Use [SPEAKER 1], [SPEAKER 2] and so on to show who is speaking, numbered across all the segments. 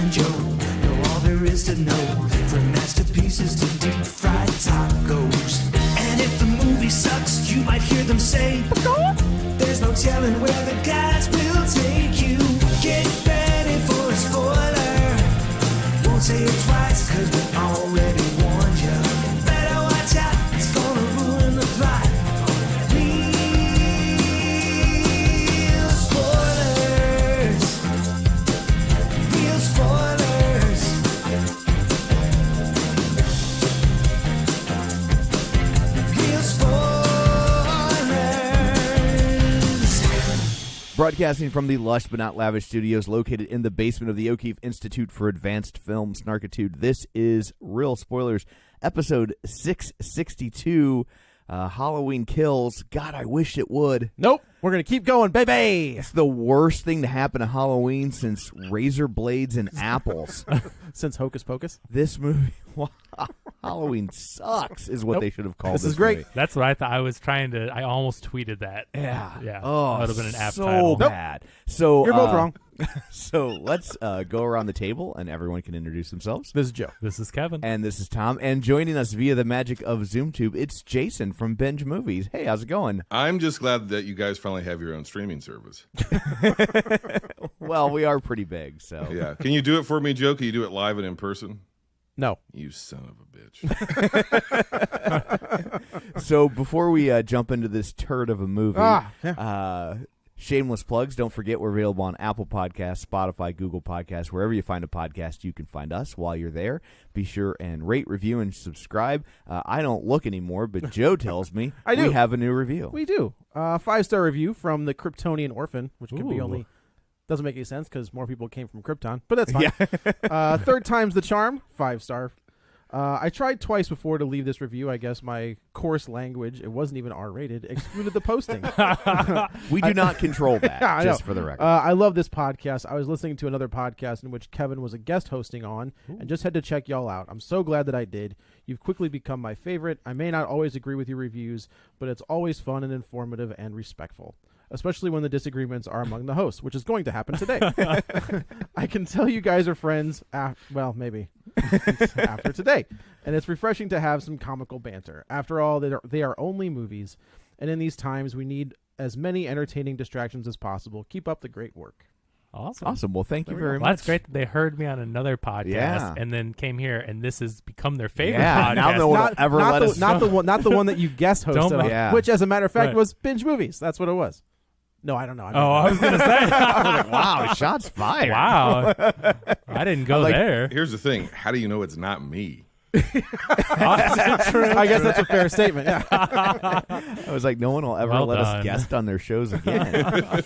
[SPEAKER 1] Flying Joe. Know all there is to know, from masterpieces to deep fried tacos. And if the movie sucks, you might hear them say, there's no telling where the guys will take you. Get ready for a spoiler. Won't say it twice, cause we already warned you. Better watch out, it's gonna ruin the plot. Real spoilers. Real spoilers. Real spoilers.
[SPEAKER 2] Broadcasting from the lush but not lavish studios located in the basement of the O'Keefe Institute for Advanced Film Snarkitude, this is Real Spoilers, episode 662, Halloween Kills. God, I wish it would.
[SPEAKER 3] Nope. We're going to keep going, baby.
[SPEAKER 2] It's the worst thing to happen to Halloween since razor blades and apples.
[SPEAKER 3] Since Hocus Pocus.
[SPEAKER 2] This movie, Halloween sucks, is what they should have called
[SPEAKER 3] This
[SPEAKER 2] this
[SPEAKER 3] is great.
[SPEAKER 2] movie.
[SPEAKER 4] That's what I thought. I almost tweeted that.
[SPEAKER 2] Yeah.
[SPEAKER 4] Oh, that would have been an apt
[SPEAKER 2] so
[SPEAKER 4] title.
[SPEAKER 2] bad. So
[SPEAKER 3] You're both wrong.
[SPEAKER 2] So let's go around the table and everyone can introduce themselves.
[SPEAKER 3] This is Joe.
[SPEAKER 4] This is Kevin.
[SPEAKER 2] And this is Tom. And joining us via the magic of ZoomTube, it's Jason from Binge Movies. Hey, how's it going?
[SPEAKER 5] I'm just glad that you guys finally have your own streaming service.
[SPEAKER 2] Well, we are pretty big, so.
[SPEAKER 5] Yeah. Can you do it for me, Joe? Can you do it live and in person?
[SPEAKER 3] No.
[SPEAKER 5] You son of a bitch.
[SPEAKER 2] So before we jump into this turd of a movie,
[SPEAKER 3] Yeah.
[SPEAKER 2] shameless plugs. Don't forget we're available on Apple Podcasts, Spotify, Google Podcasts. Wherever you find a podcast, you can find us. While you're there, be sure and rate, review, and subscribe. I don't look anymore, but Joe tells me
[SPEAKER 3] I do.
[SPEAKER 2] We have a new review.
[SPEAKER 3] We do. 5-star review from the Kryptonian Orphan, which could be
[SPEAKER 4] Ooh.
[SPEAKER 3] only... Doesn't make any sense because more people came from Krypton, but that's fine. Third time's the charm, 5-star. I tried twice before to leave this review. I guess my coarse language, it wasn't even R-rated, excluded the posting.
[SPEAKER 2] We do not control that,
[SPEAKER 3] I
[SPEAKER 2] just
[SPEAKER 3] know.
[SPEAKER 2] for the record.
[SPEAKER 3] I love this podcast. I was listening to another podcast in which Kevin was a guest hosting on and just had to check y'all out. I'm so glad that I did. You've quickly become my favorite. I may not always agree with your reviews, but it's always fun and informative and respectful, especially when the disagreements are among the hosts, which is going to happen today. I can tell you guys are friends, maybe after today. And it's refreshing to have some comical banter. After all, they are only movies, and in these times, we need as many entertaining distractions as possible. Keep up the great work.
[SPEAKER 4] Awesome.
[SPEAKER 2] Well, thank you very
[SPEAKER 4] Well,
[SPEAKER 2] much.
[SPEAKER 4] that's great that they heard me on another podcast
[SPEAKER 2] Yeah.
[SPEAKER 4] and then came here, and this has become their favorite
[SPEAKER 2] Yeah,
[SPEAKER 4] podcast.
[SPEAKER 2] now no one will ever let us
[SPEAKER 3] not the one that you guest hosted
[SPEAKER 4] Don't-
[SPEAKER 3] on,
[SPEAKER 2] Yeah.
[SPEAKER 3] which, as a matter of fact,
[SPEAKER 4] Right.
[SPEAKER 3] was Binge Movies. That's what it was. No, I don't know.
[SPEAKER 4] I was going to say.
[SPEAKER 2] Wow, shots fired.
[SPEAKER 4] Wow. I didn't go there.
[SPEAKER 5] Here's the thing. How do you know it's not me?
[SPEAKER 3] I guess that's a fair statement. Yeah.
[SPEAKER 2] I was like, no one will ever
[SPEAKER 4] Well
[SPEAKER 2] let
[SPEAKER 4] done.
[SPEAKER 2] us guest on their shows again.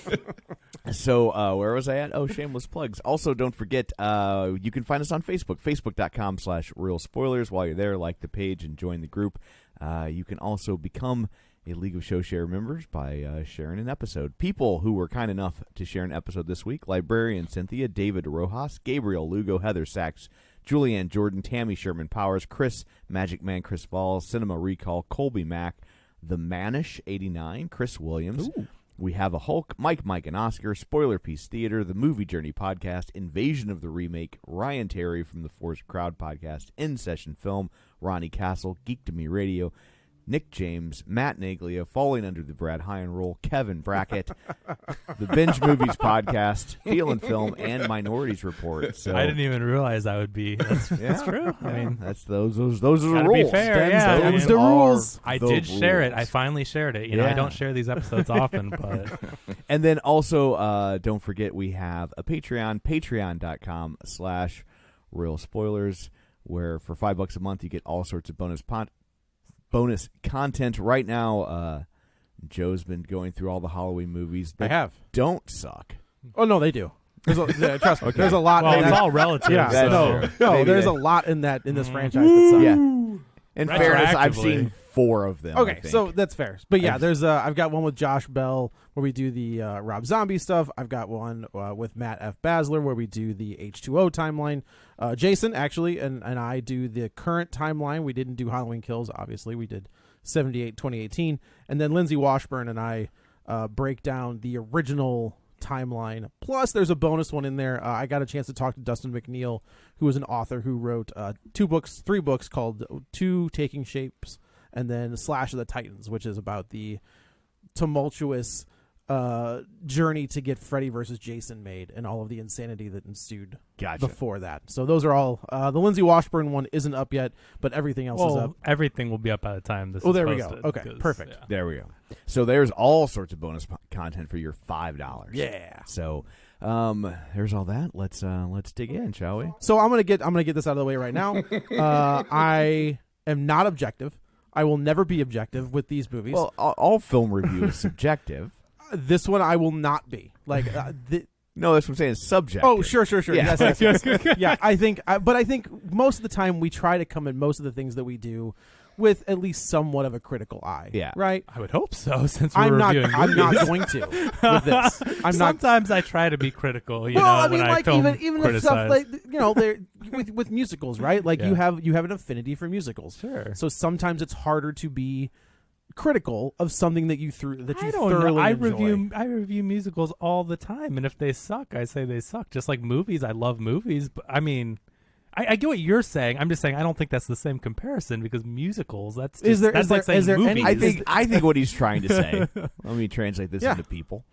[SPEAKER 2] So where was I at? Oh, shameless plugs. Also, don't forget, you can find us on Facebook, facebook.com/Real Spoilers. While you're there, like the page and join the group. You can also become a League of Show Share members by sharing an episode. People who were kind enough to share an episode this week: Librarian Cynthia, David Rojas, Gabriel Lugo, Heather Sachs, Julianne Jordan, Tammy Sherman Powers, Chris, Magic Man, Chris Falls, Cinema Recall, Colby Mack, The Manish 89, Chris Williams.
[SPEAKER 3] Ooh.
[SPEAKER 2] We have a Hulk, Mike, and Oscar, Spoiler Piece Theater, The Movie Journey Podcast, Invasion of the Remake, Ryan Terry from the Force Crowd Podcast, In Session Film, Ronnie Castle, Geek to Me Radio, Nick James, Matt Naglia, Falling Under the Brad Hyan Rule, Kevin Brackett, the Binge Movies Podcast, Feel and Film, and Minorities Report. So
[SPEAKER 4] I didn't even realize I would be. That's true. I mean,
[SPEAKER 2] that's those are the
[SPEAKER 4] gotta
[SPEAKER 2] rules.
[SPEAKER 4] be fair. Yeah,
[SPEAKER 3] those
[SPEAKER 4] I
[SPEAKER 3] the
[SPEAKER 4] mean,
[SPEAKER 3] rules.
[SPEAKER 4] I
[SPEAKER 2] The
[SPEAKER 4] did share it.
[SPEAKER 2] rules.
[SPEAKER 4] I finally shared it. You know,
[SPEAKER 2] Yeah.
[SPEAKER 4] I don't share these episodes often, but
[SPEAKER 2] And then also, don't forget we have a Patreon, patreon.com/Real Spoilers, where for $5 a month you get all sorts of bonus content. Right now, Joe's been going through all the Halloween movies that
[SPEAKER 3] I have.
[SPEAKER 2] don't suck.
[SPEAKER 3] Oh, no, they do. Trust me. There's a lot.
[SPEAKER 4] well,
[SPEAKER 3] in
[SPEAKER 4] it's
[SPEAKER 3] that.
[SPEAKER 4] all relative.
[SPEAKER 3] Yeah,
[SPEAKER 2] That's
[SPEAKER 3] no,
[SPEAKER 2] true.
[SPEAKER 3] no.
[SPEAKER 2] Maybe
[SPEAKER 3] There's
[SPEAKER 2] they-
[SPEAKER 3] a lot in this franchise that sucks.
[SPEAKER 2] Yeah. In fairness, I've
[SPEAKER 4] Retroactively.
[SPEAKER 2] seen 4 of them. I
[SPEAKER 3] Okay,
[SPEAKER 2] think.
[SPEAKER 3] so that's fair. But yeah,
[SPEAKER 2] I've-
[SPEAKER 3] there's I've got one with Josh Bell where we do the Rob Zombie stuff. I've got one with Matt F. Basler where we do the H2O timeline. Jason actually and I do the current timeline. We didn't do Halloween Kills, obviously. We did 78 2018, and then Lindsay Washburn and I break down the original timeline. Plus, there's a bonus one in there. I got a chance to talk to Dustin McNeil, who is an author who wrote 3 books called Two Taking Shapes and then Slash of the Titans, which is about the tumultuous journey to get Freddy versus Jason made and all of the insanity that ensued before that. So those are all the Lindsay Washburn one isn't up yet, but everything else is up.
[SPEAKER 4] Everything will be up by the time this is
[SPEAKER 3] there we
[SPEAKER 4] posted.
[SPEAKER 3] go. Okay, perfect.
[SPEAKER 4] Yeah.
[SPEAKER 2] There we go. So there's all sorts of bonus content for your $5.
[SPEAKER 3] Yeah.
[SPEAKER 2] So there's all that. Let's dig in, shall we?
[SPEAKER 3] So I'm gonna get this out of the way right now. I am not objective. I will never be objective with these movies.
[SPEAKER 2] Well, all film review is subjective.
[SPEAKER 3] This one I will not be. Like
[SPEAKER 2] No, that's what I'm saying. It's subjective.
[SPEAKER 3] Oh, sure.
[SPEAKER 2] Yeah.
[SPEAKER 3] Yes. Yeah, I think most of the time we try to come in most of the things that we do with at least somewhat of a critical eye.
[SPEAKER 2] Yeah.
[SPEAKER 3] Right?
[SPEAKER 4] I would hope so, since we're
[SPEAKER 3] I'm not
[SPEAKER 4] reviewing
[SPEAKER 3] going to with this.
[SPEAKER 4] Sometimes I try to be critical,
[SPEAKER 3] well, I mean,
[SPEAKER 4] when
[SPEAKER 3] like
[SPEAKER 4] I film
[SPEAKER 3] even if
[SPEAKER 4] criticize.
[SPEAKER 3] stuff like they're with musicals, right? Like you have an affinity for musicals.
[SPEAKER 4] Sure.
[SPEAKER 3] So sometimes it's harder to be critical of something that you
[SPEAKER 4] I don't
[SPEAKER 3] thoroughly
[SPEAKER 4] know.
[SPEAKER 3] enjoy.
[SPEAKER 4] I review musicals all the time, and if they suck, I say they suck. Just like movies, I love movies, but I mean, I get what you're saying. I'm just saying I don't think that's the same comparison because musicals. That's just, that's like saying movies.
[SPEAKER 2] I think what he's trying to say. Let me translate this into people.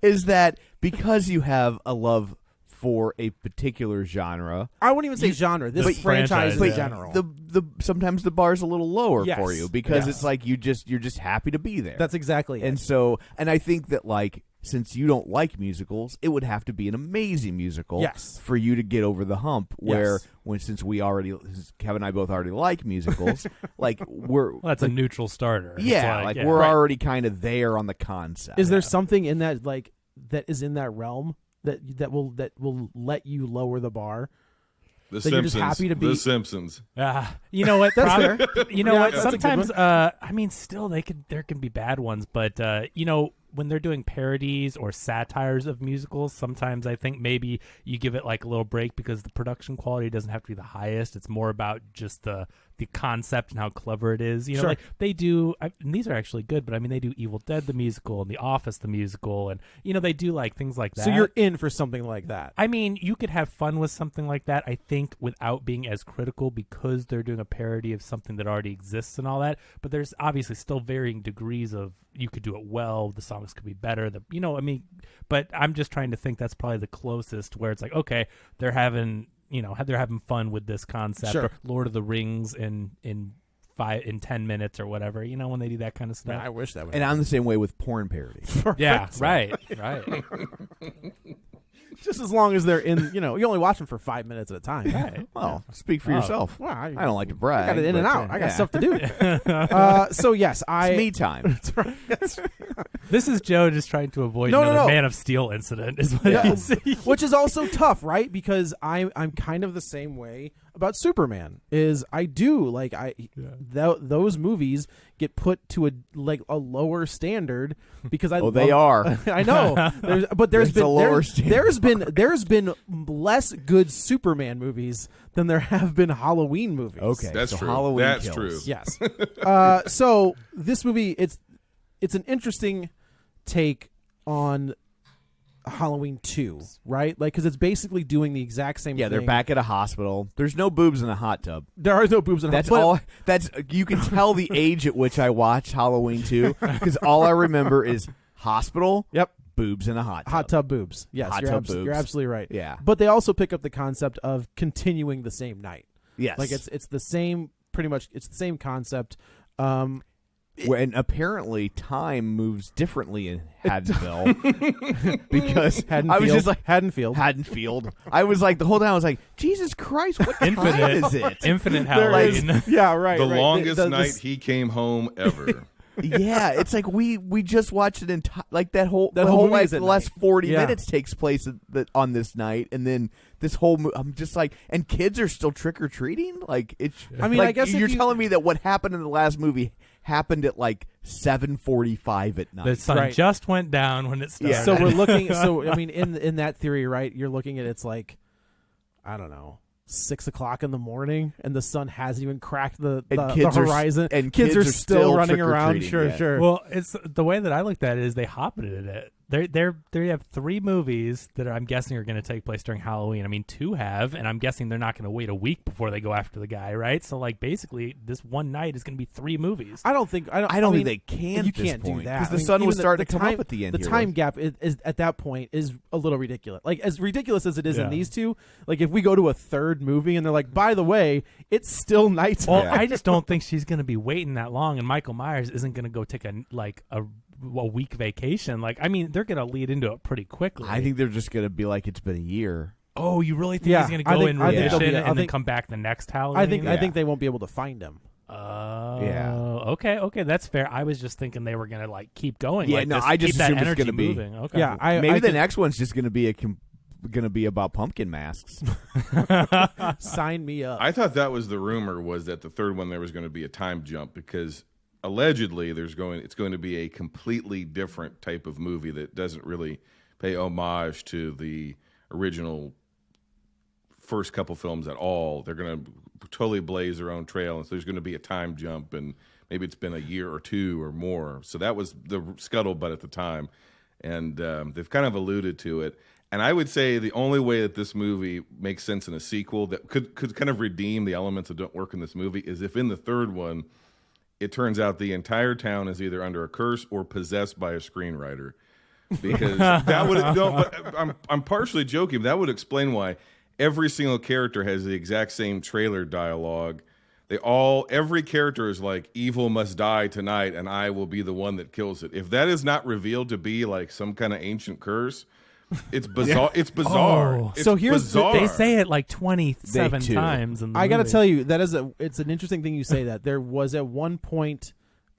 [SPEAKER 2] Is that because you have a love for a particular genre?
[SPEAKER 3] I wouldn't even say genre. This franchise in general.
[SPEAKER 2] Sometimes the bar's a little lower for you because
[SPEAKER 3] Yes.
[SPEAKER 2] it's like you're just happy to be there.
[SPEAKER 3] That's exactly it.
[SPEAKER 2] And so, and I think that like since you don't like musicals, it would have to be an amazing musical for you to get over the hump. Where since Kevin and I both already like musicals, like
[SPEAKER 4] that's a neutral starter.
[SPEAKER 2] Yeah, we're already kind of there on the concept.
[SPEAKER 3] Is there something in that that is in that realm that will let you lower the bar?
[SPEAKER 5] The
[SPEAKER 3] That you're just
[SPEAKER 5] Simpsons.
[SPEAKER 3] happy to be-
[SPEAKER 5] The Simpsons.
[SPEAKER 4] You know what?
[SPEAKER 3] That's fair.
[SPEAKER 4] You know
[SPEAKER 3] Yeah,
[SPEAKER 4] what?
[SPEAKER 3] that's a good
[SPEAKER 4] Sometimes,
[SPEAKER 3] one.
[SPEAKER 4] I mean, still there can be bad ones, but when they're doing parodies or satires of musicals, sometimes I think maybe you give it like a little break because the production quality doesn't have to be the highest. It's more about just the concept and how clever it is. You know, like they do, and these are actually good, but I mean, they do Evil Dead the musical and The Office the musical, and they do like things like that.
[SPEAKER 3] So you're in for something like that.
[SPEAKER 4] I mean, you could have fun with something like that, I think, without being as critical because they're doing a parody of something that already exists and all that. But there's obviously still varying degrees of you could do it well, the songs could be better, but I'm just trying to think that's probably the closest where it's like, okay, they're having fun with this concept, or Lord of the Rings in 10 minutes or whatever, when they do that kind of stuff.
[SPEAKER 3] Man, I wish that would.
[SPEAKER 2] And I'm the same way with porn parodies.
[SPEAKER 4] Yeah, right.
[SPEAKER 3] Just as long as they're in, you only watch them for 5 minutes at a time.
[SPEAKER 4] Right.
[SPEAKER 2] Well, speak for yourself.
[SPEAKER 3] Well,
[SPEAKER 2] I don't like to brag.
[SPEAKER 3] I got it in and
[SPEAKER 2] but,
[SPEAKER 3] out. I got
[SPEAKER 2] yeah.
[SPEAKER 3] stuff to do. So yes,
[SPEAKER 2] It's me time.
[SPEAKER 4] This is Joe just trying to avoid another Man of Steel incident, is what it is.
[SPEAKER 3] Which is also tough, right? Because I'm kind of the same way about Superman. Is I do like those movies get put to a lower standard because
[SPEAKER 2] they are.
[SPEAKER 3] I know, there's been less good Superman movies than there have been Halloween movies.
[SPEAKER 2] Okay,
[SPEAKER 5] That's
[SPEAKER 2] so
[SPEAKER 5] true.
[SPEAKER 2] Halloween
[SPEAKER 5] That's
[SPEAKER 2] kills.
[SPEAKER 5] true.
[SPEAKER 3] Yes. So this movie, it's an interesting take on Halloween 2, right? Like, because it's basically doing the exact same thing.
[SPEAKER 2] Yeah, they're back at a hospital. There's no boobs in the hot tub.
[SPEAKER 3] There are no boobs in
[SPEAKER 2] That's
[SPEAKER 3] but-
[SPEAKER 2] all. That's you can tell the age at which I watched Halloween 2 because all I remember is hospital.
[SPEAKER 3] Yep.
[SPEAKER 2] Boobs in a hot tub.
[SPEAKER 3] Hot tub boobs. Yes,
[SPEAKER 2] Hot
[SPEAKER 3] you're,
[SPEAKER 2] tub boobs.
[SPEAKER 3] you're absolutely right.
[SPEAKER 2] Yeah.
[SPEAKER 3] But they also pick up the concept of continuing the same night.
[SPEAKER 2] Yes.
[SPEAKER 3] Like it's the same, pretty much. It's the same concept.
[SPEAKER 2] And apparently time moves differently in Haddonfield because I was just like Haddonfield. I was like the whole time I was like, Jesus Christ, what time is it?
[SPEAKER 4] Infinite Halloween.
[SPEAKER 3] Yeah, right.
[SPEAKER 5] The
[SPEAKER 3] right.
[SPEAKER 5] longest night he came home ever.
[SPEAKER 2] Yeah, it's like we just watched it like that whole
[SPEAKER 3] movie
[SPEAKER 2] like
[SPEAKER 3] is at
[SPEAKER 2] the last
[SPEAKER 3] night.
[SPEAKER 2] 40
[SPEAKER 3] Yeah.
[SPEAKER 2] minutes takes place on this night, and then this whole I'm just like, and kids are still trick or treating. Like it's.
[SPEAKER 3] I mean,
[SPEAKER 2] like,
[SPEAKER 3] I guess if
[SPEAKER 2] you're
[SPEAKER 3] you-
[SPEAKER 2] telling me that what happened in the last movie happened at like 7:45 at night.
[SPEAKER 4] The sun just went down when it started.
[SPEAKER 2] Yeah.
[SPEAKER 3] So we're looking. So I mean, in that theory, right? You're looking at it's like, I don't know, 6 o'clock in the morning and the sun hasn't even cracked the
[SPEAKER 2] kids
[SPEAKER 3] horizon,
[SPEAKER 2] and
[SPEAKER 3] kids are still running around.
[SPEAKER 2] trick-or-treating,
[SPEAKER 3] Sure.
[SPEAKER 4] Well, it's the way that I looked at it is they hobbited it. They have 3 movies that I'm guessing are going to take place during Halloween. I mean, 2 have, and I'm guessing they're not going to wait a week before they go after the guy, right? So, like, basically, this one night is going to be 3 movies.
[SPEAKER 3] I don't think
[SPEAKER 2] they can.
[SPEAKER 3] You
[SPEAKER 2] at this
[SPEAKER 3] can't do
[SPEAKER 2] point,
[SPEAKER 3] that
[SPEAKER 2] because the sun was
[SPEAKER 3] even
[SPEAKER 2] starting to come up at the end.
[SPEAKER 3] The
[SPEAKER 2] here,
[SPEAKER 3] time
[SPEAKER 2] wasn't
[SPEAKER 3] gap is at that point is a little ridiculous. Like as ridiculous as it is in
[SPEAKER 4] Yeah.
[SPEAKER 3] these two. Like if we go to a third movie and they're like, by the way, it's still nighttime.
[SPEAKER 4] Well, I just don't think she's going to be waiting that long, and Michael Myers isn't going to go take a week vacation. Like, I mean, they're going to lead into it pretty quickly.
[SPEAKER 2] I think they're just going to be like, it's been a year.
[SPEAKER 4] Oh, you really think
[SPEAKER 3] Yeah,
[SPEAKER 4] he's going to
[SPEAKER 3] I
[SPEAKER 4] go
[SPEAKER 3] think-
[SPEAKER 4] in
[SPEAKER 3] I think
[SPEAKER 4] remission
[SPEAKER 3] they'll be- I
[SPEAKER 4] and then
[SPEAKER 3] think-
[SPEAKER 4] come back the next Halloween?
[SPEAKER 3] I think they won't be able to find him.
[SPEAKER 4] Okay, that's fair. I was just thinking they were going to like keep going.
[SPEAKER 2] Yeah,
[SPEAKER 4] like,
[SPEAKER 2] no,
[SPEAKER 4] just
[SPEAKER 2] I just
[SPEAKER 4] keep that
[SPEAKER 2] assumed it's
[SPEAKER 4] energy
[SPEAKER 2] gonna be-
[SPEAKER 4] moving. Okay.
[SPEAKER 3] Yeah,
[SPEAKER 2] Maybe the
[SPEAKER 3] could-
[SPEAKER 2] next one's just going to be about pumpkin masks.
[SPEAKER 3] sign me up.
[SPEAKER 5] I thought that was the rumor, was that the third one there was going to be a time jump, because allegedly it's going to be a completely different type of movie that doesn't really pay homage to the original first couple films at all. They're going to totally blaze their own trail, and so there's going to be a time jump, and maybe it's been a year or 2 or more. So that was the scuttlebutt at the time, and they've kind of alluded to it. And I would say the only way that this movie makes sense in a sequel that could kind of redeem the elements that don't work in this movie is if in the third one it turns out the entire town is either under a curse or possessed by a screenwriter. Because that would but I'm partially joking. That would explain why every single character has the exact same trailer dialogue. Every character is like, evil must die tonight and I will be the one that kills it. If that is not revealed to be like some kind of ancient curse, it's bizarre. It's bizarre.
[SPEAKER 4] Oh.
[SPEAKER 5] It's
[SPEAKER 3] So here's
[SPEAKER 5] bizarre.
[SPEAKER 4] They say it like 27
[SPEAKER 2] They too.
[SPEAKER 4] times in the
[SPEAKER 3] I got to
[SPEAKER 4] movie.
[SPEAKER 3] tell you, it's an interesting thing you say that. There was at one point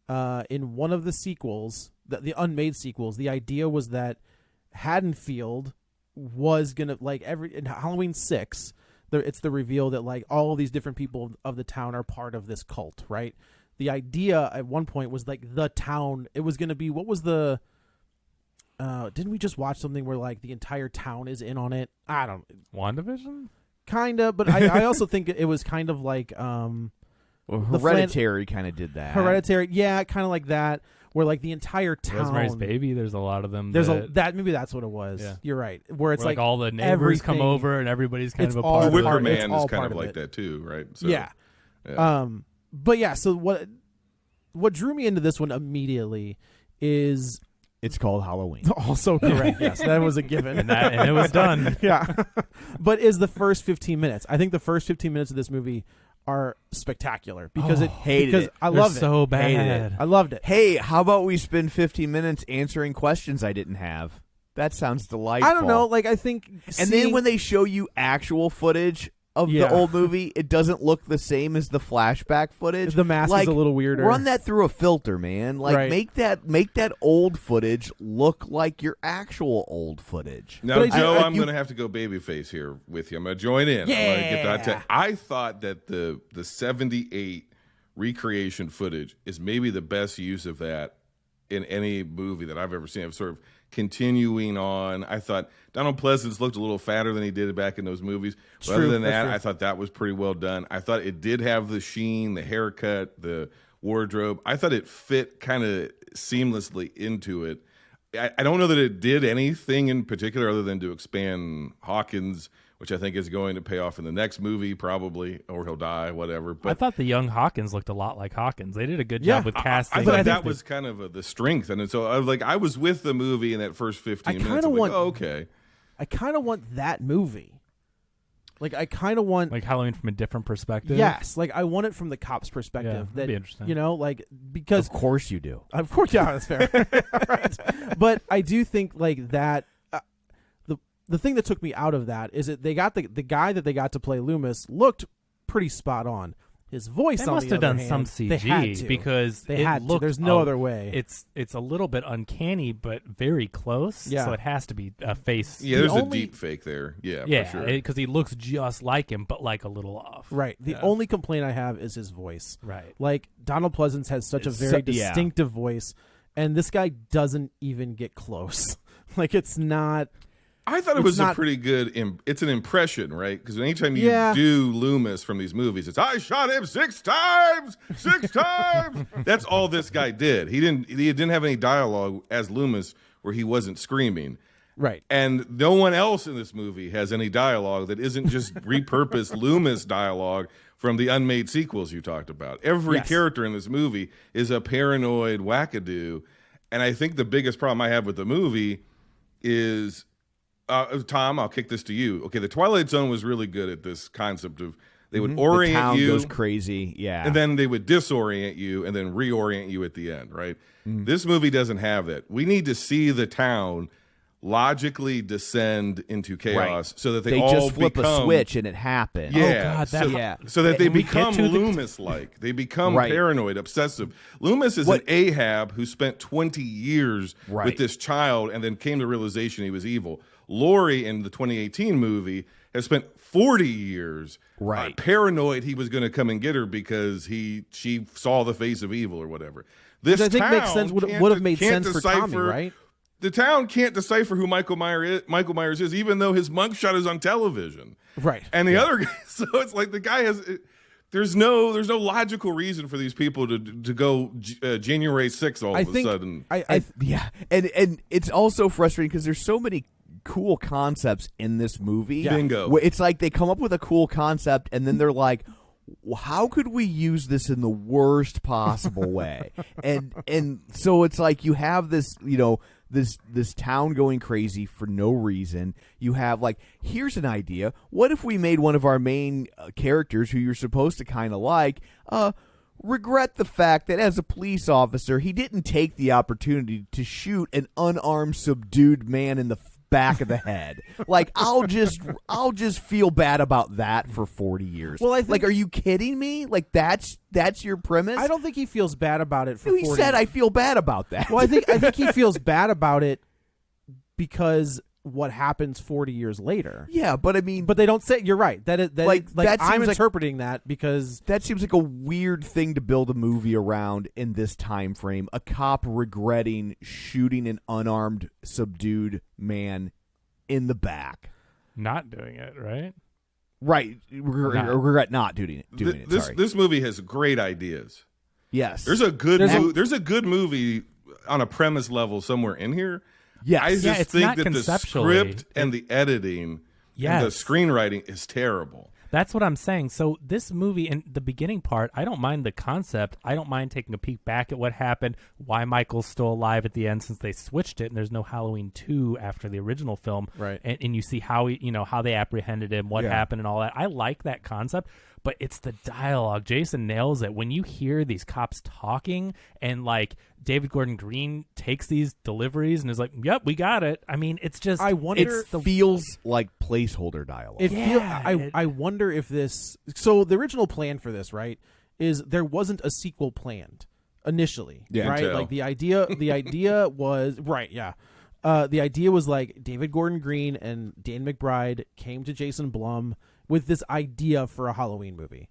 [SPEAKER 3] in one of the sequels, the unmade sequels, the idea was that Haddonfield was going to, like, in Halloween 6, it's the reveal that, like, all of these different people of the town are part of this cult, right? The idea at one point was, like, the town, it was going to be, what was the... didn't we just watch something where like the entire town is in on it? I don't
[SPEAKER 4] WandaVision?
[SPEAKER 3] kind of, but I also think it was kind of like
[SPEAKER 2] Well,
[SPEAKER 3] The
[SPEAKER 2] Hereditary kind of did that.
[SPEAKER 3] Hereditary, yeah, kind of like that, where like the entire town.
[SPEAKER 4] Rosemary's Baby. There's a lot of them.
[SPEAKER 3] There's
[SPEAKER 4] that,
[SPEAKER 3] maybe that's what it was.
[SPEAKER 4] Yeah.
[SPEAKER 3] You're right. Where it's
[SPEAKER 4] where, like all the neighbors come
[SPEAKER 3] everything-
[SPEAKER 4] over and everybody's kind
[SPEAKER 3] it's
[SPEAKER 4] of a
[SPEAKER 3] all
[SPEAKER 4] part
[SPEAKER 5] The
[SPEAKER 4] of
[SPEAKER 3] part-
[SPEAKER 4] it.
[SPEAKER 5] Wicker
[SPEAKER 3] it's
[SPEAKER 5] Man
[SPEAKER 3] all
[SPEAKER 5] is kind
[SPEAKER 3] part
[SPEAKER 5] of
[SPEAKER 3] of
[SPEAKER 5] like
[SPEAKER 3] it.
[SPEAKER 5] that too, right? So,
[SPEAKER 3] Yeah. But yeah, so what drew me into this one immediately is
[SPEAKER 2] It's called Halloween.
[SPEAKER 3] also correct. Yes, that was a given.
[SPEAKER 4] And it was done.
[SPEAKER 3] Yeah. But is the first 15 minutes. I think the first 15 minutes of this movie are spectacular because
[SPEAKER 2] hated it.
[SPEAKER 3] I
[SPEAKER 4] They're
[SPEAKER 3] love it.
[SPEAKER 4] so
[SPEAKER 2] Hated
[SPEAKER 4] bad.
[SPEAKER 3] I loved it.
[SPEAKER 2] Hey, how about we spend 15 minutes answering questions I didn't have? That sounds delightful.
[SPEAKER 3] I don't know, like I think
[SPEAKER 2] And then when they show you actual footage of
[SPEAKER 3] Yeah.
[SPEAKER 2] the old movie, it doesn't look the same as the flashback footage.
[SPEAKER 3] the mask
[SPEAKER 2] like,
[SPEAKER 3] is a little weirder.
[SPEAKER 2] Run that through a filter, man. Like
[SPEAKER 3] Right.
[SPEAKER 2] make that old footage look like your actual old footage.
[SPEAKER 5] Now,
[SPEAKER 3] But
[SPEAKER 5] Joe, I'm
[SPEAKER 3] you-
[SPEAKER 5] going to have to go babyface here with you. I'm going to join in. I'm gonna get that
[SPEAKER 3] Yeah.
[SPEAKER 5] I thought that the 78 recreation footage is maybe the best use of that in any movie that I've ever seen. I've sort of continuing on. I thought Donald Pleasance looked a little fatter than he did back in those movies. But other
[SPEAKER 3] True,
[SPEAKER 5] than
[SPEAKER 3] that's
[SPEAKER 5] that,
[SPEAKER 3] true.
[SPEAKER 5] I thought that was pretty well done. I thought it did have the sheen, the haircut, the wardrobe. I thought it fit kind of seamlessly into it. I don't know that it did anything in particular other than to expand Hawkins, which I think is going to pay off in the next movie probably, or he'll die, whatever. But
[SPEAKER 4] I thought the young Hawkins looked a lot like Hawkins. They did a good
[SPEAKER 3] Yeah.
[SPEAKER 4] job with casting.
[SPEAKER 5] I
[SPEAKER 3] But I
[SPEAKER 5] thought
[SPEAKER 3] think
[SPEAKER 5] that was kind of the strength, and so I was with the movie in that first 15
[SPEAKER 3] I
[SPEAKER 5] minutes.
[SPEAKER 3] kinda
[SPEAKER 5] I'm like,
[SPEAKER 3] want-
[SPEAKER 5] oh, okay.
[SPEAKER 3] I kind of want that movie. Like I kind of want
[SPEAKER 4] like Halloween from a different perspective.
[SPEAKER 3] yes, like I want it from the cop's
[SPEAKER 4] Yeah,
[SPEAKER 3] perspective.
[SPEAKER 4] that'd be interesting.
[SPEAKER 3] You know, like because
[SPEAKER 2] Of course you do.
[SPEAKER 3] of course, yeah, that's fair. Right. But I do think like that. The thing that took me out of that is that they got the guy that they got to play Loomis looked pretty spot on. His voice.
[SPEAKER 4] They
[SPEAKER 3] on
[SPEAKER 4] must
[SPEAKER 3] the
[SPEAKER 4] have
[SPEAKER 3] other
[SPEAKER 4] done some
[SPEAKER 3] hand, they had
[SPEAKER 4] CG
[SPEAKER 3] to.
[SPEAKER 4] because
[SPEAKER 3] They
[SPEAKER 4] it
[SPEAKER 3] had to.
[SPEAKER 4] looked
[SPEAKER 3] There's no other way.
[SPEAKER 4] It's a little bit uncanny, but very close.
[SPEAKER 3] Yeah.
[SPEAKER 4] So it has to be a face.
[SPEAKER 5] Yeah,
[SPEAKER 3] The
[SPEAKER 5] there's
[SPEAKER 3] only-
[SPEAKER 5] a deep fake there. Yeah,
[SPEAKER 4] Yeah,
[SPEAKER 5] for sure.
[SPEAKER 4] because he looks just like him, but like a little off.
[SPEAKER 3] Right. The
[SPEAKER 4] Yeah.
[SPEAKER 3] only complaint I have is his voice.
[SPEAKER 4] Right.
[SPEAKER 3] Like Donald Pleasance has such a
[SPEAKER 2] It's
[SPEAKER 3] very
[SPEAKER 2] yeah.
[SPEAKER 3] distinctive voice, and this guy doesn't even get close. Like it's not.
[SPEAKER 5] I thought it was a pretty good. It's an impression, right? Because anytime you do Loomis from these movies, it's I shot him 6 times, 6 times. That's all this guy did. He didn't have any dialogue as Loomis where he wasn't screaming.
[SPEAKER 3] Right.
[SPEAKER 5] And no one else in this movie has any dialogue that isn't just repurposed Loomis dialogue from the unmade sequels you talked about. Every character in this movie is a paranoid wackadoo. And I think the biggest problem I have with the movie is, Tom, I'll kick this to you. Okay, The Twilight Zone was really good at this concept of they would orient
[SPEAKER 2] the town
[SPEAKER 5] you.
[SPEAKER 2] goes crazy,
[SPEAKER 5] and then they would disorient you and then reorient you at the end, right? This movie doesn't have that. We need to see the town logically descend into chaos so that they all
[SPEAKER 2] just flip
[SPEAKER 5] become,
[SPEAKER 2] a switch and it happens.
[SPEAKER 5] Yeah, so that they become
[SPEAKER 4] to the-
[SPEAKER 5] Loomis-like. They become paranoid, obsessive. Loomis is an Ahab who spent 20 years with this child and then came to the realization he was evil. Laurie in the 2018 movie has spent 40 years paranoid he was going to come and get her because she saw the face of evil or whatever. This
[SPEAKER 3] I think
[SPEAKER 5] town
[SPEAKER 3] makes sense. Would have made sense for Tommy, right?
[SPEAKER 5] The town can't decipher who Michael Myers is, even though his mugshot is on television.
[SPEAKER 3] Right.
[SPEAKER 5] And the other guy, so it's like the guy has. There's no logical reason for these people to go January 6th all of a sudden.
[SPEAKER 2] And it's also frustrating because there's so many cool concepts in this movie.
[SPEAKER 5] Yeah. Bingo.
[SPEAKER 2] It's like they come up with a cool concept and then they're like, well, how could we use this in the worst possible way? and so it's like you have this, this town going crazy for no reason. You have like, here's an idea. What if we made one of our main characters who you're supposed to kind of like, regret the fact that as a police officer, he didn't take the opportunity to shoot an unarmed, subdued man in the back of the head. Like, I'll just feel bad about that for 40 years. Well, I think, like, are you kidding me? Like, that's your premise?
[SPEAKER 3] I don't think he feels bad about it for
[SPEAKER 2] 40 years. He said, I feel bad about that.
[SPEAKER 3] Well, I think he feels bad about it because what happens 40 years later.
[SPEAKER 2] Yeah, but I mean,
[SPEAKER 3] but they don't say. You're right. That I'm
[SPEAKER 2] seems
[SPEAKER 3] interpreting that because
[SPEAKER 2] that seems like a weird thing to build a movie around in this time frame. A cop regretting shooting an unarmed, subdued man in the back,
[SPEAKER 4] not doing it, right?
[SPEAKER 2] Right, regret not doing it.
[SPEAKER 5] This movie has great ideas.
[SPEAKER 2] Yes,
[SPEAKER 5] there's a good movie on a premise level somewhere in here.
[SPEAKER 2] Yes.
[SPEAKER 5] I just think that the script and the editing and the screenwriting is terrible.
[SPEAKER 4] That's what I'm saying. So this movie, in the beginning part, I don't mind the concept. I don't mind taking a peek back at what happened, why Michael's still alive at the end since they switched it, and there's no Halloween 2 after the original film.
[SPEAKER 3] Right.
[SPEAKER 4] And you see how how they apprehended him, what happened, and all that. I like that concept. But it's the dialogue. Jason nails it. When you hear these cops talking and like David Gordon Green takes these deliveries and is like, "Yep, we got it." I mean, it's just
[SPEAKER 3] I wonder.
[SPEAKER 2] It feels like placeholder dialogue.
[SPEAKER 3] I wonder if this. So the original plan for this, right, is there wasn't a sequel planned initially, right? Like the idea was right. Yeah. The idea was like David Gordon Green and Dan McBride came to Jason Blum with this idea for a Halloween movie.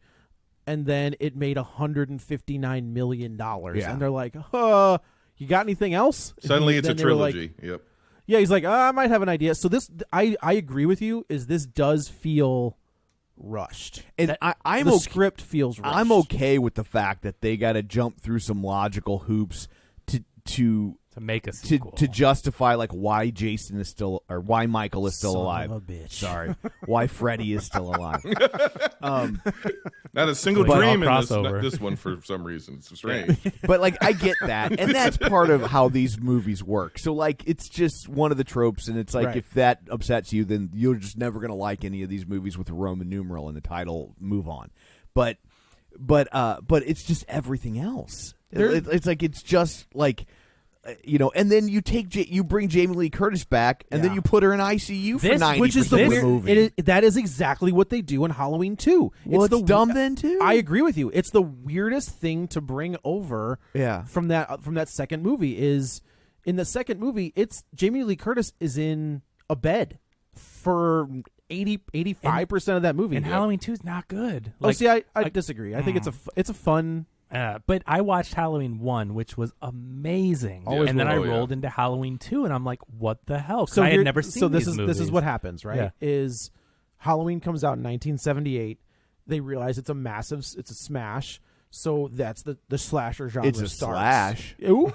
[SPEAKER 3] And then it made $159 million. And they're like, you got anything else?
[SPEAKER 5] Suddenly it's a trilogy.
[SPEAKER 3] Like, yeah, he's like, I might have an idea. So this, I agree with you, is this does feel rushed.
[SPEAKER 2] And
[SPEAKER 3] the script feels rushed.
[SPEAKER 2] I'm okay with the fact that they got to jump through some logical hoops to
[SPEAKER 4] make a sequel.
[SPEAKER 2] To justify like why Jason is still or why Michael is still
[SPEAKER 3] Son
[SPEAKER 2] alive.
[SPEAKER 3] of a bitch.
[SPEAKER 2] Sorry, why Freddy is still alive.
[SPEAKER 5] Not a single dream in this one for some reason. It's strange.
[SPEAKER 2] But like I get that, and that's part of how these movies work. So like it's just one of the tropes, and it's like if that upsets you, then you're just never gonna like any of these movies with a Roman numeral in the title. Move on. But it's just everything else. It's like it's just like. And then you bring Jamie Lee Curtis back, and then you put her in ICU for 90% of the movie.
[SPEAKER 3] That is exactly what they do in Halloween 2.
[SPEAKER 2] Well, it's dumb then too.
[SPEAKER 3] I agree with you. It's the weirdest thing to bring over. From that second movie is in the second movie, it's Jamie Lee Curtis is in a bed for 85% of that movie.
[SPEAKER 4] And Halloween 2 is not good.
[SPEAKER 3] I disagree. I think it's a fun
[SPEAKER 4] But I watched Halloween 1, which was amazing.
[SPEAKER 3] Always
[SPEAKER 4] and then I
[SPEAKER 5] will. Oh, yeah.
[SPEAKER 4] rolled into Halloween 2, and I'm like, what the hell? 'Cause
[SPEAKER 3] So
[SPEAKER 4] I had
[SPEAKER 3] here-
[SPEAKER 4] never seen
[SPEAKER 3] So this
[SPEAKER 4] these
[SPEAKER 3] is
[SPEAKER 4] movies.
[SPEAKER 3] this is what happens, right?
[SPEAKER 4] Yeah.
[SPEAKER 3] Is Halloween comes out in 1978. They realize it's a smash. So that's the slasher genre.
[SPEAKER 2] It's a
[SPEAKER 3] starts.
[SPEAKER 2] slash.
[SPEAKER 3] Ooh.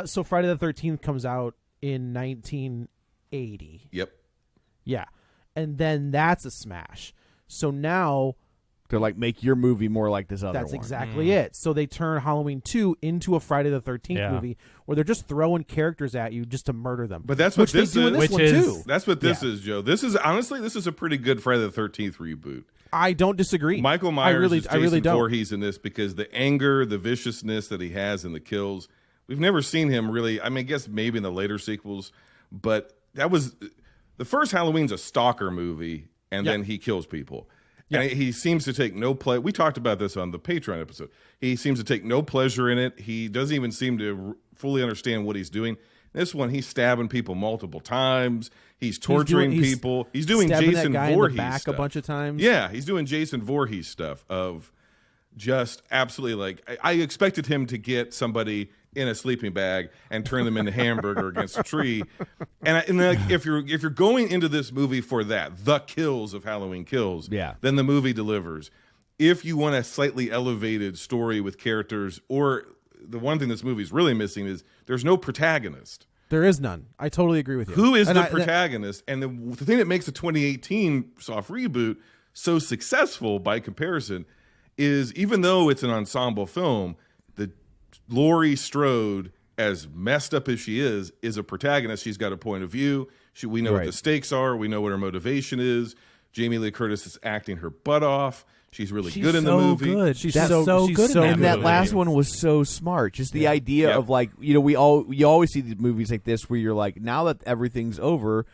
[SPEAKER 3] So Friday the 13th comes out in 1980.
[SPEAKER 5] Yep.
[SPEAKER 3] Yeah, and then that's a smash. So now
[SPEAKER 2] They're like, make your movie more like this other
[SPEAKER 3] that's
[SPEAKER 2] one.
[SPEAKER 3] exactly it. So they turn Halloween 2 into a Friday the 13th
[SPEAKER 4] Yeah.
[SPEAKER 3] movie where they're just throwing characters at you just to murder them.
[SPEAKER 5] But that's what
[SPEAKER 3] which
[SPEAKER 5] this
[SPEAKER 3] they do in
[SPEAKER 5] is.
[SPEAKER 3] this
[SPEAKER 4] Which
[SPEAKER 3] one
[SPEAKER 4] is-
[SPEAKER 3] too.
[SPEAKER 5] That's what this
[SPEAKER 3] Yeah.
[SPEAKER 5] is, Joe. This is honestly, this is a pretty good Friday the 13th reboot.
[SPEAKER 3] I don't disagree.
[SPEAKER 5] Michael Myers is
[SPEAKER 3] I really
[SPEAKER 5] Jason
[SPEAKER 3] don't.
[SPEAKER 5] Voorhees in this because the anger, the viciousness that he has in the kills, we've never seen him really. I mean, I guess maybe in the later sequels, but that was the first Halloween's a stalker movie, and
[SPEAKER 3] Yeah.
[SPEAKER 5] then he kills people. And he seems to take no pleasure. We talked about this on the Patreon episode. He seems to take no pleasure in it. He doesn't even seem to fully understand what he's doing. This one, he's stabbing people multiple times. He's torturing
[SPEAKER 3] he's
[SPEAKER 5] people. He's doing
[SPEAKER 3] stabbing
[SPEAKER 5] Jason
[SPEAKER 3] that guy
[SPEAKER 5] Voorhees
[SPEAKER 3] in the back
[SPEAKER 5] stuff.
[SPEAKER 3] a bunch of times.
[SPEAKER 5] Yeah, he's doing Jason Voorhees stuff of just absolutely like I expected him to get somebody in a sleeping bag and turn them into hamburger against a tree. And like, if you're going into this movie for that, the kills of Halloween Kills,
[SPEAKER 2] Yeah.
[SPEAKER 5] then the movie delivers. If you want a slightly elevated story with characters, or the one thing this movie is really missing is there's no protagonist.
[SPEAKER 3] There is none. I totally agree with you.
[SPEAKER 5] Who is
[SPEAKER 3] And
[SPEAKER 5] the protagonist? And the thing that makes the 2018 soft reboot so successful by comparison is even though it's an ensemble film, the Laurie Strode, as messed up as she is a protagonist. She's got a point of view. We know what
[SPEAKER 2] Right.
[SPEAKER 5] the stakes are. We know what her motivation is. Jamie Lee Curtis is acting her butt off. She's really
[SPEAKER 4] She's
[SPEAKER 5] good in the
[SPEAKER 4] so
[SPEAKER 5] movie.
[SPEAKER 4] good. She's
[SPEAKER 3] That's
[SPEAKER 4] so
[SPEAKER 3] so- she's
[SPEAKER 4] good
[SPEAKER 3] so
[SPEAKER 4] in
[SPEAKER 2] And
[SPEAKER 4] that
[SPEAKER 2] that
[SPEAKER 4] movie.
[SPEAKER 2] last one was so smart. Just the idea
[SPEAKER 5] Yep.
[SPEAKER 2] of like, you always see these movies like this where you're like, now that everything's over,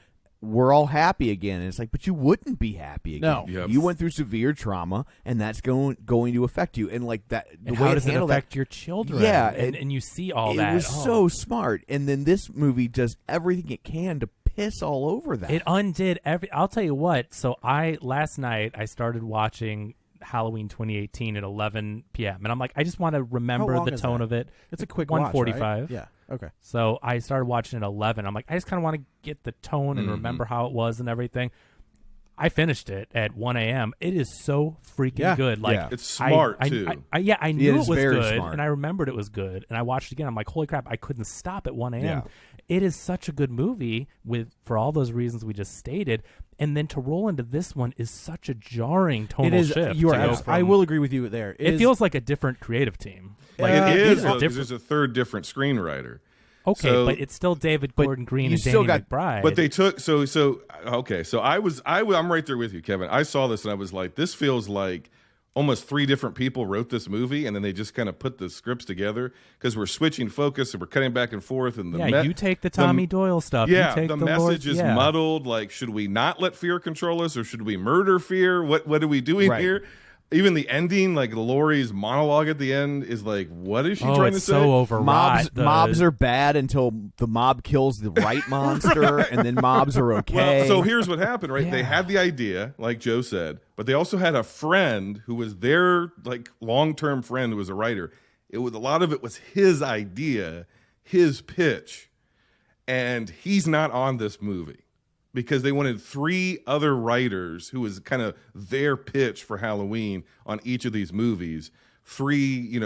[SPEAKER 2] we're all happy again. And it's like, but you wouldn't be happy again.
[SPEAKER 3] No.
[SPEAKER 5] Yep.
[SPEAKER 2] You went through severe trauma, and that's going to affect you. And like that, the
[SPEAKER 4] And
[SPEAKER 2] way
[SPEAKER 4] how
[SPEAKER 2] it
[SPEAKER 4] does it
[SPEAKER 2] handled
[SPEAKER 4] affect
[SPEAKER 2] that,
[SPEAKER 4] your children?
[SPEAKER 2] Yeah,
[SPEAKER 4] and you see all
[SPEAKER 2] it
[SPEAKER 4] that.
[SPEAKER 2] was
[SPEAKER 4] Oh.
[SPEAKER 2] so smart. And then this movie does everything it can to piss all over that.
[SPEAKER 4] It undid every. I'll tell you what. So last night I started watching Halloween 2018 at 11 p.m. and I'm like, I just want to
[SPEAKER 3] How
[SPEAKER 4] remember
[SPEAKER 3] long
[SPEAKER 4] the
[SPEAKER 3] is
[SPEAKER 4] tone
[SPEAKER 3] that?
[SPEAKER 4] of it.
[SPEAKER 3] It's a quick
[SPEAKER 4] 1:45.
[SPEAKER 3] watch, right? Yeah. Okay.
[SPEAKER 4] So I started watching at 11. I'm like, I just kind of want to get the tone and remember how it was and everything. I finished it at 1 a.m. It is so freaking
[SPEAKER 3] Yeah.
[SPEAKER 4] good. Like
[SPEAKER 2] Yeah.
[SPEAKER 5] It's smart, too.
[SPEAKER 4] I knew
[SPEAKER 2] It
[SPEAKER 4] it
[SPEAKER 2] is
[SPEAKER 4] was
[SPEAKER 2] very
[SPEAKER 4] good,
[SPEAKER 2] smart.
[SPEAKER 4] and I remembered it was good. And I watched it again. I'm like, holy crap! I couldn't stop at 1 a.m.
[SPEAKER 2] Yeah.
[SPEAKER 4] It is such a good movie for all those reasons we just stated. And then to roll into this one is such a jarring tonal
[SPEAKER 3] It is.
[SPEAKER 4] shift.
[SPEAKER 3] You are.
[SPEAKER 4] to go
[SPEAKER 3] I
[SPEAKER 4] from-
[SPEAKER 3] will agree with you there.
[SPEAKER 4] It
[SPEAKER 3] is-
[SPEAKER 4] feels like a different creative team. Like
[SPEAKER 5] It is,
[SPEAKER 4] it's
[SPEAKER 5] though, 'cause
[SPEAKER 4] different.
[SPEAKER 5] there's a third different screenwriter.
[SPEAKER 4] Okay,
[SPEAKER 5] So-
[SPEAKER 4] but it's still David Gordon Green
[SPEAKER 2] you
[SPEAKER 4] and
[SPEAKER 2] still
[SPEAKER 4] Danny
[SPEAKER 2] got-
[SPEAKER 4] McBride.
[SPEAKER 5] But they took so okay. So I'm right there with you, Kevin. I saw this and I was like, this feels like almost 3 different people wrote this movie, and then they just kind of put the scripts together because we're switching focus and we're cutting back and forth. And
[SPEAKER 4] you take the Tommy Doyle stuff.
[SPEAKER 5] Yeah,
[SPEAKER 4] you take
[SPEAKER 5] the
[SPEAKER 4] the
[SPEAKER 5] message
[SPEAKER 4] Lord,
[SPEAKER 5] is
[SPEAKER 4] yeah.
[SPEAKER 5] muddled. Like, should we not let fear control us, or should we murder fear? What are we doing
[SPEAKER 2] Right.
[SPEAKER 5] here? Even the ending, like Laurie's monologue at the end, is like, what is she
[SPEAKER 4] Oh,
[SPEAKER 5] trying to
[SPEAKER 4] it's
[SPEAKER 5] say?
[SPEAKER 4] so overwrought.
[SPEAKER 2] Mobs are bad until the mob kills the right monster, and then mobs are okay.
[SPEAKER 5] Well, so here's what happened, right? They
[SPEAKER 4] Yeah.
[SPEAKER 5] had the idea, like Joe said, but they also had a friend who was their like long-term friend who was a writer. A lot of it was his idea, his pitch, and he's not on this movie because they wanted 3 other writers who was kind of their pitch for Halloween on each of these movies. 3,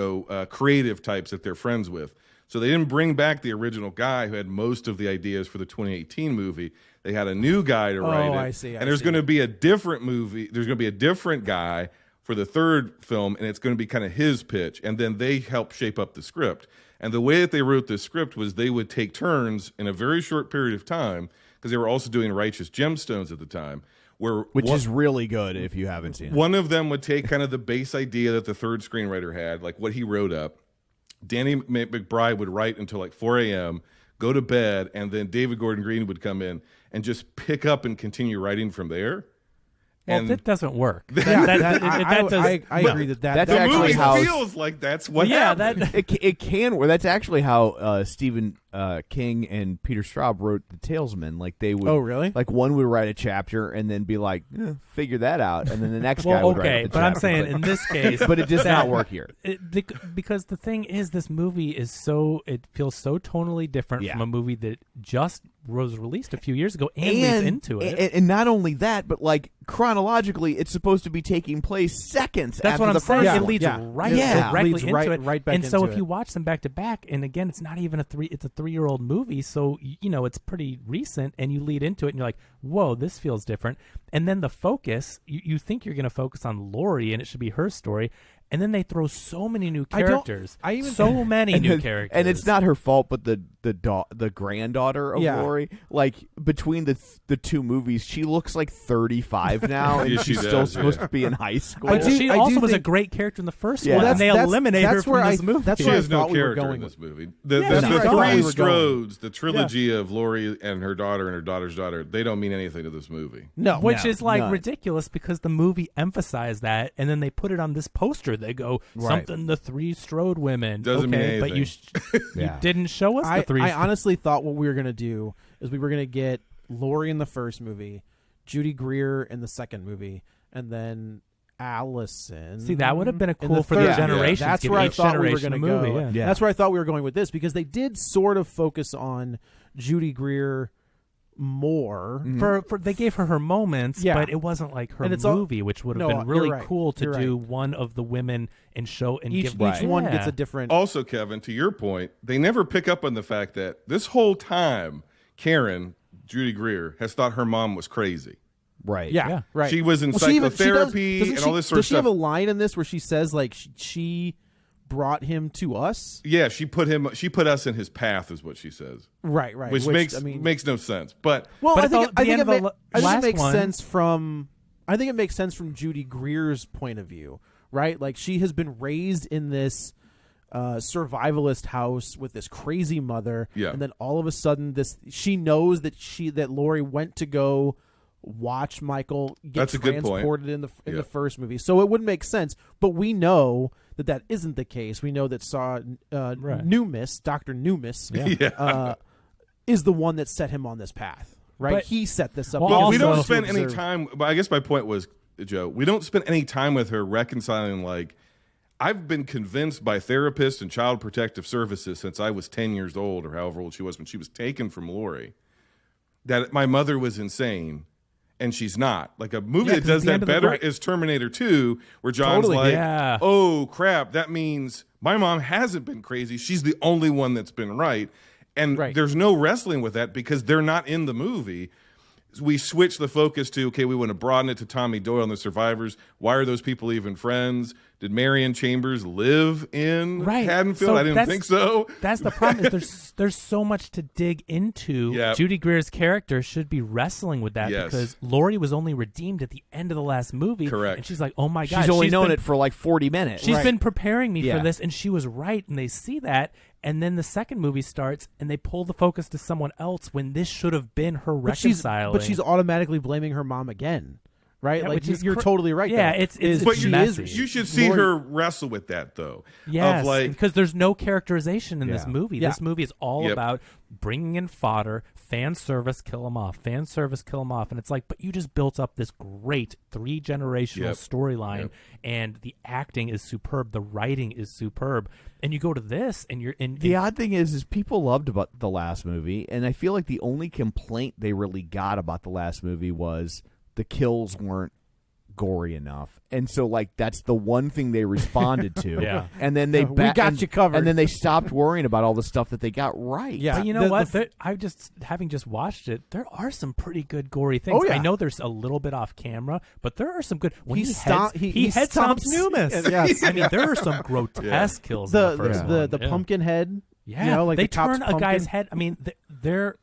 [SPEAKER 5] creative types that they're friends with. So they didn't bring back the original guy who had most of the ideas for the 2018 movie. They had a new guy to write it.
[SPEAKER 3] I see,
[SPEAKER 5] And there's going to be a different movie. There's going to be a different guy for the third film, and it's going to be kind of his pitch. And then they help shape up the script. And the way that they wrote this script was they would take turns in a very short period of time, because they were also doing Righteous Gemstones at the time,
[SPEAKER 2] which is really good if you haven't seen it.
[SPEAKER 5] one of them would take kind of the base idea that the third screenwriter had, like what he wrote up. Danny McBride would write until like 4 a.m., go to bed, and then David Gordon Green would come in and just pick up and continue writing from there. And
[SPEAKER 4] that doesn't work.
[SPEAKER 3] I agree that
[SPEAKER 2] that's
[SPEAKER 5] the
[SPEAKER 2] actually
[SPEAKER 5] movie
[SPEAKER 2] how
[SPEAKER 5] feels like that's what
[SPEAKER 4] yeah,
[SPEAKER 5] happened.
[SPEAKER 2] it can work. That's actually how Stephen King and Peter Straub wrote The Talesmen. Like they would.
[SPEAKER 3] Oh, really?
[SPEAKER 2] Like one would write a chapter and then be like, figure that out, and then the next guy
[SPEAKER 4] well,
[SPEAKER 2] would write
[SPEAKER 4] okay,
[SPEAKER 2] the
[SPEAKER 4] but I'm
[SPEAKER 2] chapter.
[SPEAKER 4] saying in this case,
[SPEAKER 2] but it does not work here.
[SPEAKER 4] Because the thing is, this movie is it feels so tonally different
[SPEAKER 2] Yeah.
[SPEAKER 4] from a movie that just was released a few years ago and leads into it.
[SPEAKER 2] And not only that, but like chronologically, it's supposed to be taking place seconds
[SPEAKER 4] That's
[SPEAKER 2] after
[SPEAKER 4] what I'm
[SPEAKER 2] the
[SPEAKER 4] saying.
[SPEAKER 2] first
[SPEAKER 4] It
[SPEAKER 2] one.
[SPEAKER 4] leads right directly
[SPEAKER 3] leads
[SPEAKER 4] into
[SPEAKER 3] right,
[SPEAKER 4] it.
[SPEAKER 3] right back
[SPEAKER 4] and so
[SPEAKER 3] into
[SPEAKER 4] if you
[SPEAKER 3] it.
[SPEAKER 4] watch them back to back, and again, it's not even it's a 3-year-old movie, so it's pretty recent, and you lead into it, and you're like, whoa, this feels different. And then the focus, you think you're going to focus on Lori, and it should be her story. And then they throw so many new characters. So many new characters.
[SPEAKER 2] And it's not her fault, but the granddaughter of Lori, like between the two movies, she looks like 35 now, and
[SPEAKER 5] Yeah,
[SPEAKER 2] she's
[SPEAKER 5] she
[SPEAKER 2] still
[SPEAKER 5] does,
[SPEAKER 2] supposed
[SPEAKER 5] yeah.
[SPEAKER 2] to be in high school.
[SPEAKER 4] But she
[SPEAKER 3] I do
[SPEAKER 4] also was a
[SPEAKER 3] think-
[SPEAKER 4] great character in the first
[SPEAKER 2] Yeah.
[SPEAKER 4] one,
[SPEAKER 2] Well,
[SPEAKER 4] and they eliminate her from this movie.
[SPEAKER 3] That's
[SPEAKER 5] She
[SPEAKER 3] where I
[SPEAKER 5] has no
[SPEAKER 3] thought we were
[SPEAKER 5] character
[SPEAKER 3] going
[SPEAKER 5] in
[SPEAKER 3] with
[SPEAKER 5] this movie.
[SPEAKER 4] Yeah,
[SPEAKER 5] The
[SPEAKER 4] that's where I thought
[SPEAKER 5] three
[SPEAKER 3] we were going.
[SPEAKER 5] Strodes, the trilogy of Lori and her daughter's daughter, they don't mean anything to this movie.
[SPEAKER 3] No,
[SPEAKER 4] Which is like
[SPEAKER 2] none.
[SPEAKER 4] ridiculous because the movie emphasized that, and then they put it on this poster. They go something the 3 Strode women.
[SPEAKER 5] Doesn't mean
[SPEAKER 4] but you
[SPEAKER 2] Yeah.
[SPEAKER 4] didn't show us the
[SPEAKER 3] I
[SPEAKER 4] 3.
[SPEAKER 3] honestly thought what we were gonna do is we were gonna get Lori in the first movie, Judy Greer in the second movie, and then Allison.
[SPEAKER 4] See, that would have been a
[SPEAKER 3] in
[SPEAKER 4] cool for the
[SPEAKER 3] third.
[SPEAKER 4] generations.
[SPEAKER 3] That's
[SPEAKER 4] give
[SPEAKER 3] where I
[SPEAKER 4] each
[SPEAKER 3] thought we were
[SPEAKER 4] generation
[SPEAKER 3] going to
[SPEAKER 4] a movie.
[SPEAKER 3] go.
[SPEAKER 4] Yeah.
[SPEAKER 2] Yeah.
[SPEAKER 3] That's where I thought we were going with this because they did sort of focus on Judy Greer more.
[SPEAKER 4] For they gave her moments,
[SPEAKER 3] Yeah.
[SPEAKER 4] but it wasn't like her
[SPEAKER 3] And it's all-
[SPEAKER 4] movie, which would have
[SPEAKER 3] No,
[SPEAKER 4] been really
[SPEAKER 3] you're right.
[SPEAKER 4] cool to
[SPEAKER 3] You're
[SPEAKER 4] do
[SPEAKER 3] right.
[SPEAKER 4] one of the women and show and
[SPEAKER 3] Each
[SPEAKER 4] give
[SPEAKER 3] one
[SPEAKER 4] Yeah.
[SPEAKER 3] gets a different.
[SPEAKER 5] Also, Kevin, to your point, they never pick up on the fact that this whole time, Karen, Judy Greer, has thought her mom was crazy.
[SPEAKER 2] Right.
[SPEAKER 3] Yeah,
[SPEAKER 4] Yeah.
[SPEAKER 3] right.
[SPEAKER 5] She was in
[SPEAKER 3] Well, she even-
[SPEAKER 5] psychotherapy
[SPEAKER 3] doesn't
[SPEAKER 5] and all this sort of
[SPEAKER 3] does she have
[SPEAKER 5] stuff.
[SPEAKER 3] a line in this where she says like she brought him to us?
[SPEAKER 5] Yeah, she put us in his path, is what she says,
[SPEAKER 3] Right, right.
[SPEAKER 5] which makes
[SPEAKER 3] I mean,
[SPEAKER 5] makes no sense. But
[SPEAKER 3] well,
[SPEAKER 4] But
[SPEAKER 3] I
[SPEAKER 4] at
[SPEAKER 3] think
[SPEAKER 4] the
[SPEAKER 3] I think
[SPEAKER 4] end
[SPEAKER 3] it
[SPEAKER 4] of the
[SPEAKER 3] ma- I think it
[SPEAKER 4] last
[SPEAKER 3] makes
[SPEAKER 4] one-
[SPEAKER 3] sense from. I think it makes sense from Judy Greer's point of view, right? Like she has been raised in this survivalist house with this crazy mother,
[SPEAKER 5] Yeah.
[SPEAKER 3] and then all of a sudden, she knows that Lori went to go watch Michael get
[SPEAKER 5] That's a good point.
[SPEAKER 3] transported in the
[SPEAKER 5] Yeah.
[SPEAKER 3] first movie, so it would make sense. But we know that isn't the case. We know that Newmis, Dr. Newmis, is the one that set him on this path. Right,
[SPEAKER 4] But-
[SPEAKER 3] he set this up.
[SPEAKER 4] Well,
[SPEAKER 3] because
[SPEAKER 5] we
[SPEAKER 3] he
[SPEAKER 5] don't
[SPEAKER 3] wanted to
[SPEAKER 5] spend any
[SPEAKER 3] observe.
[SPEAKER 5] time. But I guess my point was, Joe, we don't spend any time with her reconciling. Like, I've been convinced by therapists and child protective services since I was 10 years old, or however old she was when she was taken from Lori, that my mother was insane. And she's not. Like a movie
[SPEAKER 4] Yeah,
[SPEAKER 5] that
[SPEAKER 4] 'cause
[SPEAKER 5] does
[SPEAKER 4] at the
[SPEAKER 5] that
[SPEAKER 4] end of the-
[SPEAKER 5] better
[SPEAKER 4] right.
[SPEAKER 5] is Terminator 2, where John's
[SPEAKER 3] Totally,
[SPEAKER 5] like,
[SPEAKER 4] yeah.
[SPEAKER 5] oh, crap, that means my mom hasn't been crazy. She's the only one that's been right. And
[SPEAKER 3] Right.
[SPEAKER 5] there's no wrestling with that because they're not in the movie. We switch the focus to, okay, we want to broaden it to Tommy Doyle and the survivors. Why are those people even friends? Did Marion Chambers live in
[SPEAKER 4] Right.
[SPEAKER 5] Haddonfield?
[SPEAKER 4] So
[SPEAKER 5] I didn't think so.
[SPEAKER 4] That's the problem. Is there's so much to dig into.
[SPEAKER 5] Yep.
[SPEAKER 4] Judy Greer's character should be wrestling with that
[SPEAKER 5] Yes.
[SPEAKER 4] because Lori was only redeemed at the end of the last movie.
[SPEAKER 5] Correct.
[SPEAKER 4] And she's like, oh my god,
[SPEAKER 2] She's only known
[SPEAKER 4] been-
[SPEAKER 2] it for like 40 minutes.
[SPEAKER 4] She's been preparing me
[SPEAKER 2] Yeah.
[SPEAKER 4] for this, and she was right, and they see that. And then the second movie starts, and they pull the focus to someone else when this should have been her reconciling.
[SPEAKER 3] But she's automatically blaming her mom again, right?
[SPEAKER 4] Yeah,
[SPEAKER 3] like
[SPEAKER 4] which is
[SPEAKER 3] you're
[SPEAKER 4] cr-
[SPEAKER 3] totally right.
[SPEAKER 4] Yeah,
[SPEAKER 3] though.
[SPEAKER 4] it's
[SPEAKER 5] But
[SPEAKER 3] she
[SPEAKER 4] messy.
[SPEAKER 3] is-
[SPEAKER 5] you should see
[SPEAKER 3] Lori-
[SPEAKER 5] her wrestle with that, though.
[SPEAKER 4] Yes,
[SPEAKER 5] Of like,
[SPEAKER 4] because there's no characterization in this
[SPEAKER 2] Yeah.
[SPEAKER 4] movie.
[SPEAKER 3] Yeah.
[SPEAKER 4] This movie is all
[SPEAKER 5] Yep.
[SPEAKER 4] about bringing in fodder, fan service, kill them off, fan service, kill them off. And it's like, but you just built up this great 3-generational
[SPEAKER 5] Yep.
[SPEAKER 4] storyline,
[SPEAKER 5] Yep.
[SPEAKER 4] and the acting is superb, the writing is superb. And you go to this, and you're in.
[SPEAKER 2] The odd thing is people loved about the last movie, and I feel like the only complaint they really got about the last movie was the kills weren't gory enough, and so like that's the one thing they responded to.
[SPEAKER 4] Yeah.
[SPEAKER 2] And then they
[SPEAKER 3] We got you covered.
[SPEAKER 2] and then they stopped worrying about all the stuff that they got right.
[SPEAKER 3] Yeah.
[SPEAKER 4] But you know
[SPEAKER 3] The-
[SPEAKER 4] what?
[SPEAKER 3] the
[SPEAKER 4] I've just having just watched it. There are some pretty good gory things.
[SPEAKER 3] Oh, yeah.
[SPEAKER 4] I know there's a little bit off camera, but there are some good. When
[SPEAKER 3] He
[SPEAKER 4] he,
[SPEAKER 3] stomp-
[SPEAKER 4] heads,
[SPEAKER 3] he
[SPEAKER 4] head stomps
[SPEAKER 3] stomps-
[SPEAKER 4] Newmis.
[SPEAKER 3] Yes.
[SPEAKER 4] I mean there are some grotesque kills. in
[SPEAKER 3] the
[SPEAKER 4] the first
[SPEAKER 3] the,
[SPEAKER 4] one.
[SPEAKER 3] the
[SPEAKER 4] Yeah.
[SPEAKER 3] pumpkin head.
[SPEAKER 4] Yeah,
[SPEAKER 3] you know, like
[SPEAKER 4] they
[SPEAKER 3] the cop's
[SPEAKER 4] turn a guy's
[SPEAKER 3] pumpkin.
[SPEAKER 4] head. I mean, there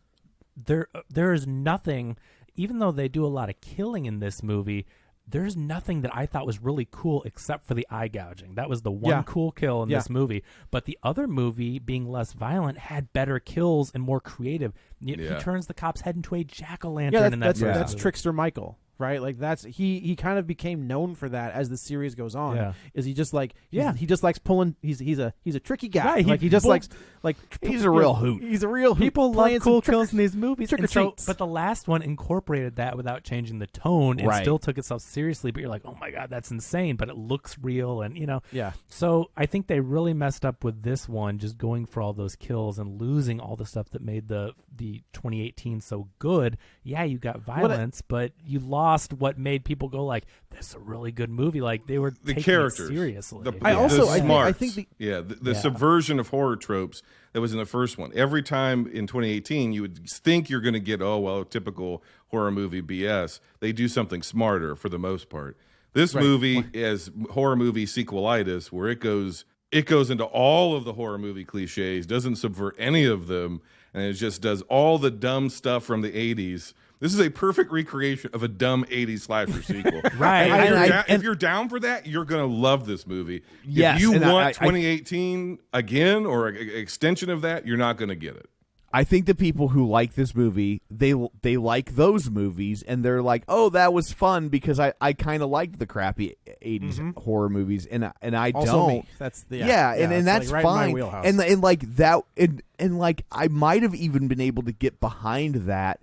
[SPEAKER 4] is nothing. Even though they do a lot of killing in this movie, there's nothing that I thought was really cool except for the eye gouging. That was the one
[SPEAKER 3] Yeah.
[SPEAKER 4] cool kill in
[SPEAKER 3] Yeah.
[SPEAKER 4] this movie. But the other movie, being less violent, had better kills and more creative. He
[SPEAKER 5] Yeah.
[SPEAKER 4] turns the cop's head into a jack-o'-lantern
[SPEAKER 3] Yeah,
[SPEAKER 4] in that
[SPEAKER 3] that's
[SPEAKER 4] first
[SPEAKER 3] that's
[SPEAKER 4] movie.
[SPEAKER 3] Trickster Michael right? Like that's he kind of became known for that as the series goes on.
[SPEAKER 4] Yeah.
[SPEAKER 3] Is he just like
[SPEAKER 4] Yeah.
[SPEAKER 3] he just likes pulling. He's a tricky guy.
[SPEAKER 4] Right,
[SPEAKER 3] Like he just likes like
[SPEAKER 2] He's a real hoot.
[SPEAKER 3] He's a real hoot.
[SPEAKER 4] People
[SPEAKER 3] playing
[SPEAKER 4] love
[SPEAKER 3] some
[SPEAKER 4] cool
[SPEAKER 3] trick-
[SPEAKER 4] kills in these movies.
[SPEAKER 3] trick or
[SPEAKER 4] And so,
[SPEAKER 3] treats.
[SPEAKER 4] but the last one incorporated that without changing the tone and
[SPEAKER 2] Right.
[SPEAKER 4] still took itself seriously. But you're like, oh my God, that's insane. But it looks real. And,
[SPEAKER 3] Yeah.
[SPEAKER 4] So I think they really messed up with this one, just going for all those kills and losing all the stuff that made the 2018 so good. Yeah, you got violence, but you lost what made people go like, "This is a really good movie." Like they were
[SPEAKER 5] The
[SPEAKER 4] taking
[SPEAKER 5] characters,
[SPEAKER 4] it seriously.
[SPEAKER 3] I
[SPEAKER 5] smarts.
[SPEAKER 3] think
[SPEAKER 5] the subversion of horror tropes that was in the first one. Every time in 2018, you would think you're going to get typical horror movie BS. They do something smarter for the most part. This movie is horror movie sequelitis, where it goes into all of the horror movie cliches, doesn't subvert any of them, and it just does all the dumb stuff from the 80s. This is a perfect recreation of a dumb 80s slasher sequel.
[SPEAKER 4] Right.
[SPEAKER 5] If you're down for that, you're going to love this movie.
[SPEAKER 2] Yes,
[SPEAKER 5] If you
[SPEAKER 2] and
[SPEAKER 5] want 2018 again or an extension of that, you're not going to get it.
[SPEAKER 2] I think the people who like this movie, they like those movies, and they're like, "Oh, that was fun," because I kind of liked the crappy 80s horror movies, and I
[SPEAKER 3] also
[SPEAKER 2] don't.
[SPEAKER 3] me. That's the
[SPEAKER 2] and
[SPEAKER 3] it's
[SPEAKER 2] that's
[SPEAKER 3] like right in my
[SPEAKER 2] fine.
[SPEAKER 3] wheelhouse.
[SPEAKER 2] And like that, and like I might have even been able to get behind that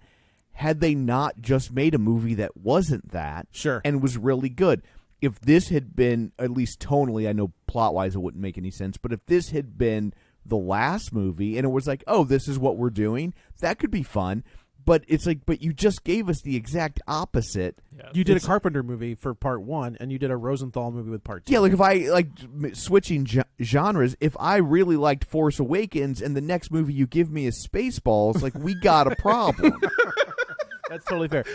[SPEAKER 2] had they not just made a movie that wasn't that,
[SPEAKER 3] Sure.
[SPEAKER 2] and was really good. If this had been, at least tonally, I know plot-wise it wouldn't make any sense, but if this had been the last movie and it was like, oh, this is what we're doing, that could be fun. But it's like, but you just gave us the exact opposite.
[SPEAKER 4] Yeah.
[SPEAKER 3] You did a Carpenter movie for part 1, and you did a Rosenthal movie with part 2.
[SPEAKER 2] Yeah, like if I switching genres, if I really liked Force Awakens and the next movie you give me is Spaceballs, like we got a problem.
[SPEAKER 3] That's totally fair.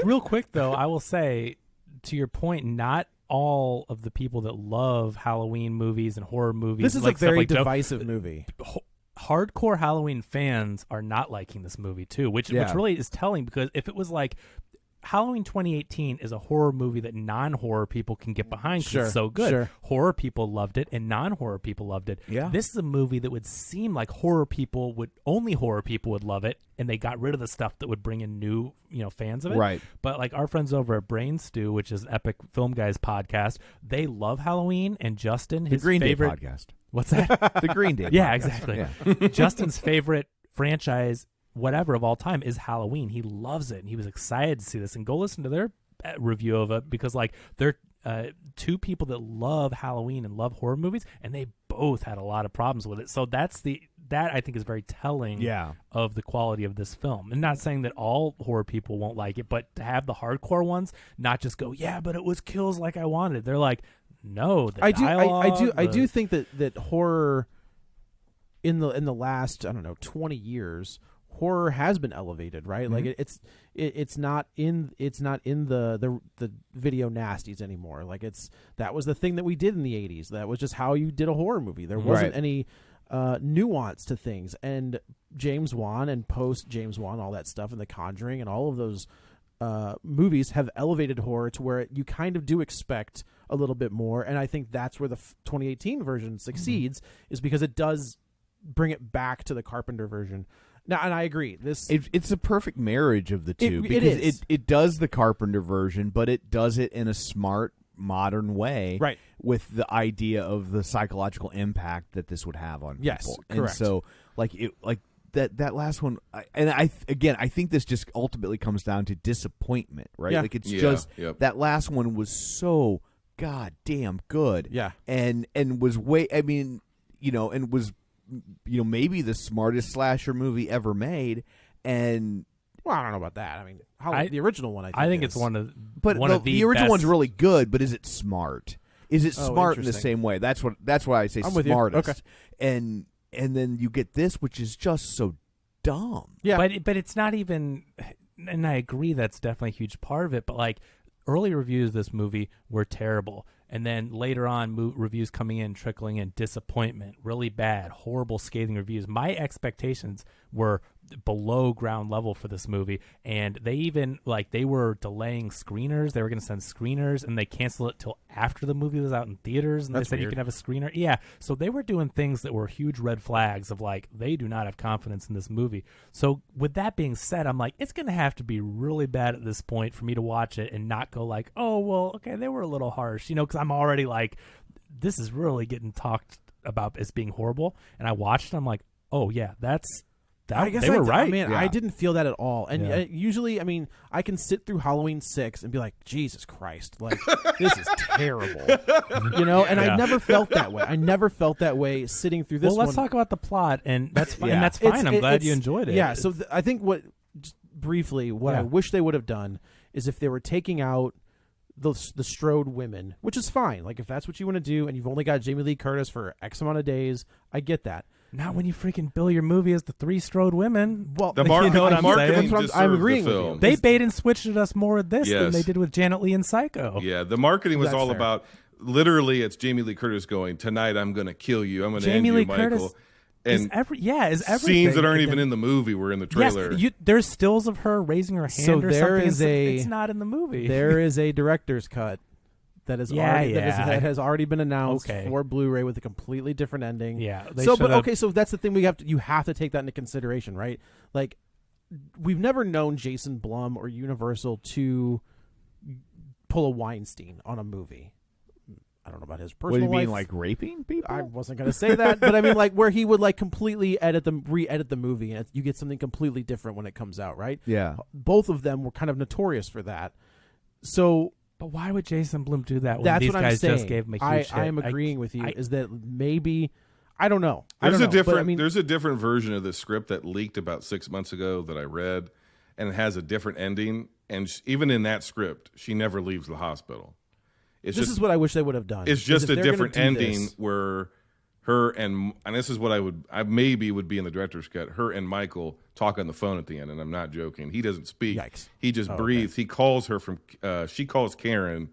[SPEAKER 4] Real quick though, I will say to your point, not all of the people that love Halloween movies and horror movies.
[SPEAKER 3] This is
[SPEAKER 4] like
[SPEAKER 3] a very
[SPEAKER 4] stuff like Dope-
[SPEAKER 3] divisive movie.
[SPEAKER 4] hardcore Halloween fans are not liking this movie too, which really is telling, because if it was like Halloween 2018 is a horror movie that non-horror people can get behind because it's so good.
[SPEAKER 3] Sure.
[SPEAKER 4] Horror people loved it and non-horror people loved it.
[SPEAKER 2] Yeah.
[SPEAKER 4] This is a movie that would seem like only horror people would love it, and they got rid of the stuff that would bring in new, fans of it.
[SPEAKER 2] Right.
[SPEAKER 4] But like our friends over at Brain Stew, which is an Epic Film Guys podcast, they love Halloween, and Justin, his
[SPEAKER 2] the Green
[SPEAKER 4] favorite
[SPEAKER 2] Day podcast.
[SPEAKER 4] What's that?
[SPEAKER 2] The Green Day
[SPEAKER 4] Yeah,
[SPEAKER 2] podcast.
[SPEAKER 4] exactly. Justin's favorite franchise, whatever of all time, is Halloween. He loves it, and he was excited to see this. And go listen to their review of it, because like they're two people that love Halloween and love horror movies, and they both had a lot of problems with it. So that I think is very telling of the quality of this film. And not saying that all horror people won't like it, but to have the hardcore ones not just go, yeah, but it was kills like I wanted. They're like, no, the dialogue,
[SPEAKER 3] I do think that horror in the last 20 years, horror has been elevated, right?
[SPEAKER 2] Mm-hmm.
[SPEAKER 3] Like it's not in the video nasties anymore. Like that was the thing that we did in the 80s. That was just how you did a horror movie. There wasn't any nuance to things. And James Wan and post James Wan, all that stuff, and The Conjuring and all of those movies have elevated horror to where you kind of do expect a little bit more. And I think that's where the 2018 version succeeds, is because it does bring it back to the Carpenter version. Now, and I agree.
[SPEAKER 2] It's a perfect marriage of the two, because
[SPEAKER 3] it is.
[SPEAKER 2] It does the Carpenter version, but it does it in a smart, modern way,
[SPEAKER 3] right?
[SPEAKER 2] With the idea of the psychological impact that this would have on people.
[SPEAKER 3] Correct.
[SPEAKER 2] And so, that last one, I think this just ultimately comes down to disappointment, right?
[SPEAKER 3] Yeah.
[SPEAKER 2] Like it's that last one was so goddamn good, and was way. I mean, and was. Maybe the smartest slasher movie ever made, and
[SPEAKER 3] well, I don't know about that. I mean, the original one,
[SPEAKER 4] I think it's one of,
[SPEAKER 2] but the original
[SPEAKER 4] best.
[SPEAKER 2] one's really good. But is it smart? Is it smart in the
[SPEAKER 3] interesting.
[SPEAKER 2] same way? That's why I say
[SPEAKER 3] I'm with you.
[SPEAKER 2] smartest.
[SPEAKER 3] Okay.
[SPEAKER 2] And then you get this, which is just so dumb.
[SPEAKER 3] Yeah,
[SPEAKER 4] but it's not even. And I agree, that's definitely a huge part of it. But like, early reviews of this movie were terrible. And then later on, reviews coming in, trickling in, disappointment, really bad, horrible, scathing reviews. My expectations were below ground level for this movie, and they even they were delaying screeners. They were going to send screeners, and they canceled it till after the movie was out in theaters, and
[SPEAKER 3] That's
[SPEAKER 4] they said
[SPEAKER 3] weird.
[SPEAKER 4] you can have a screener. Yeah, so they were doing things that were huge red flags of they do not have confidence in this movie. So with that being said, I'm like, it's going to have to be really bad at this point for me to watch it and not go oh well, okay, they were a little harsh, because I'm already this is really getting talked about as being horrible. And I watched it, I'm like, oh yeah,
[SPEAKER 3] I guess
[SPEAKER 4] they were right.
[SPEAKER 3] Man,
[SPEAKER 2] Yeah.
[SPEAKER 3] I didn't feel that at all. And
[SPEAKER 4] Yeah.
[SPEAKER 3] usually, I can sit through Halloween 6 and be like, Jesus Christ, this is terrible. And I
[SPEAKER 4] Yeah.
[SPEAKER 3] never felt that way. I never felt that way sitting through this
[SPEAKER 4] Well, let's
[SPEAKER 3] one.
[SPEAKER 4] talk about the plot, and that's fine.
[SPEAKER 3] Yeah.
[SPEAKER 4] And that's fine. I'm glad
[SPEAKER 3] it's-
[SPEAKER 4] you enjoyed it.
[SPEAKER 3] Yeah. So I think just briefly, what I
[SPEAKER 4] Yeah.
[SPEAKER 3] wish they would have done is if they were taking out the Strode women, which is fine. If that's what you want to do, and you've only got Jamie Lee Curtis for X amount of days, I get that.
[SPEAKER 4] Not when you freaking bill your movie as the 3 Strode women.
[SPEAKER 3] Well,
[SPEAKER 5] The
[SPEAKER 4] You know what I'm
[SPEAKER 5] marketing
[SPEAKER 4] saying?
[SPEAKER 3] That's what
[SPEAKER 5] just
[SPEAKER 3] I'm
[SPEAKER 5] served
[SPEAKER 3] agreeing
[SPEAKER 5] the
[SPEAKER 3] with you.
[SPEAKER 5] film.
[SPEAKER 4] They bait and switched at us more with this than
[SPEAKER 5] Yes.
[SPEAKER 4] they did with Janet Leigh and Psycho.
[SPEAKER 5] Yeah, the marketing was
[SPEAKER 3] That's
[SPEAKER 5] all
[SPEAKER 3] fair.
[SPEAKER 5] about literally it's Jamie Lee Curtis going, tonight I'm going to kill you. I'm going to end
[SPEAKER 4] Jamie
[SPEAKER 5] you,
[SPEAKER 4] Lee
[SPEAKER 5] Michael.
[SPEAKER 4] Curtis
[SPEAKER 5] And
[SPEAKER 4] is everything.
[SPEAKER 5] scenes that aren't even in the movie were in the trailer.
[SPEAKER 4] Yes, there's stills of her raising her hand
[SPEAKER 3] So
[SPEAKER 4] or
[SPEAKER 3] there
[SPEAKER 4] something.
[SPEAKER 3] is
[SPEAKER 4] It's not in the movie.
[SPEAKER 3] There is a director's cut that is already that has already been announced
[SPEAKER 4] Okay.
[SPEAKER 3] for Blu-ray with a completely different ending.
[SPEAKER 4] Yeah, they
[SPEAKER 3] So, but
[SPEAKER 4] should've-
[SPEAKER 3] okay, so that's the thing you have to take that into consideration, right? We've never known Jason Blum or Universal to pull a Weinstein on a movie. I don't know about his
[SPEAKER 2] What do
[SPEAKER 3] personal
[SPEAKER 2] you mean,
[SPEAKER 3] life.
[SPEAKER 2] raping people?
[SPEAKER 3] I wasn't going to say that, but I mean, where he would completely re-edit the movie, and you get something completely different when it comes out, right?
[SPEAKER 2] Yeah.
[SPEAKER 3] Both of them were kind of notorious for that. So
[SPEAKER 4] But why would Jason Blum do that when
[SPEAKER 3] that's
[SPEAKER 4] these
[SPEAKER 3] what I'm
[SPEAKER 4] guys
[SPEAKER 3] saying.
[SPEAKER 4] just gave him a huge hit?
[SPEAKER 3] I am agreeing with you. Is that maybe I don't know.
[SPEAKER 5] There's
[SPEAKER 3] I
[SPEAKER 5] a
[SPEAKER 3] don't know,
[SPEAKER 5] different
[SPEAKER 3] but, I mean,
[SPEAKER 5] there's a different version of the script that leaked about 6 months ago that I read, and it has a different ending. And even in that script, she never leaves the hospital. It's
[SPEAKER 3] this
[SPEAKER 5] just
[SPEAKER 3] is what I wish they would have done.
[SPEAKER 5] it's
[SPEAKER 3] is
[SPEAKER 5] just
[SPEAKER 3] if
[SPEAKER 5] a
[SPEAKER 3] they're gonna
[SPEAKER 5] different
[SPEAKER 3] do
[SPEAKER 5] ending
[SPEAKER 3] this-
[SPEAKER 5] where her and this is what I maybe would be in the director's cut. Her and Michael talk on the phone at the end, and I'm not joking. He doesn't speak.
[SPEAKER 3] Yikes.
[SPEAKER 5] He just breathes. He calls her from. She calls Karen,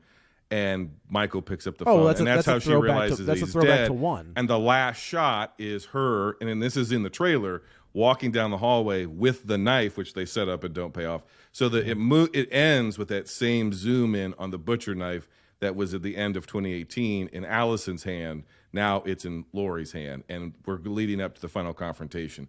[SPEAKER 5] and Michael picks up the
[SPEAKER 3] Oh,
[SPEAKER 5] phone,
[SPEAKER 3] that's
[SPEAKER 5] and
[SPEAKER 3] a
[SPEAKER 5] that's how she
[SPEAKER 3] throwback to-
[SPEAKER 5] realizes
[SPEAKER 3] that's a
[SPEAKER 5] he's
[SPEAKER 3] throwback
[SPEAKER 5] dead.
[SPEAKER 3] to one.
[SPEAKER 5] And the last shot is her, and then this is in the trailer, walking down the hallway with the knife, which they set up and don't pay off. So that it ends with that same zoom in on the butcher knife that was at the end of 2018 in Allison's hand. Now it's in Lori's hand, and we're leading up to the final confrontation.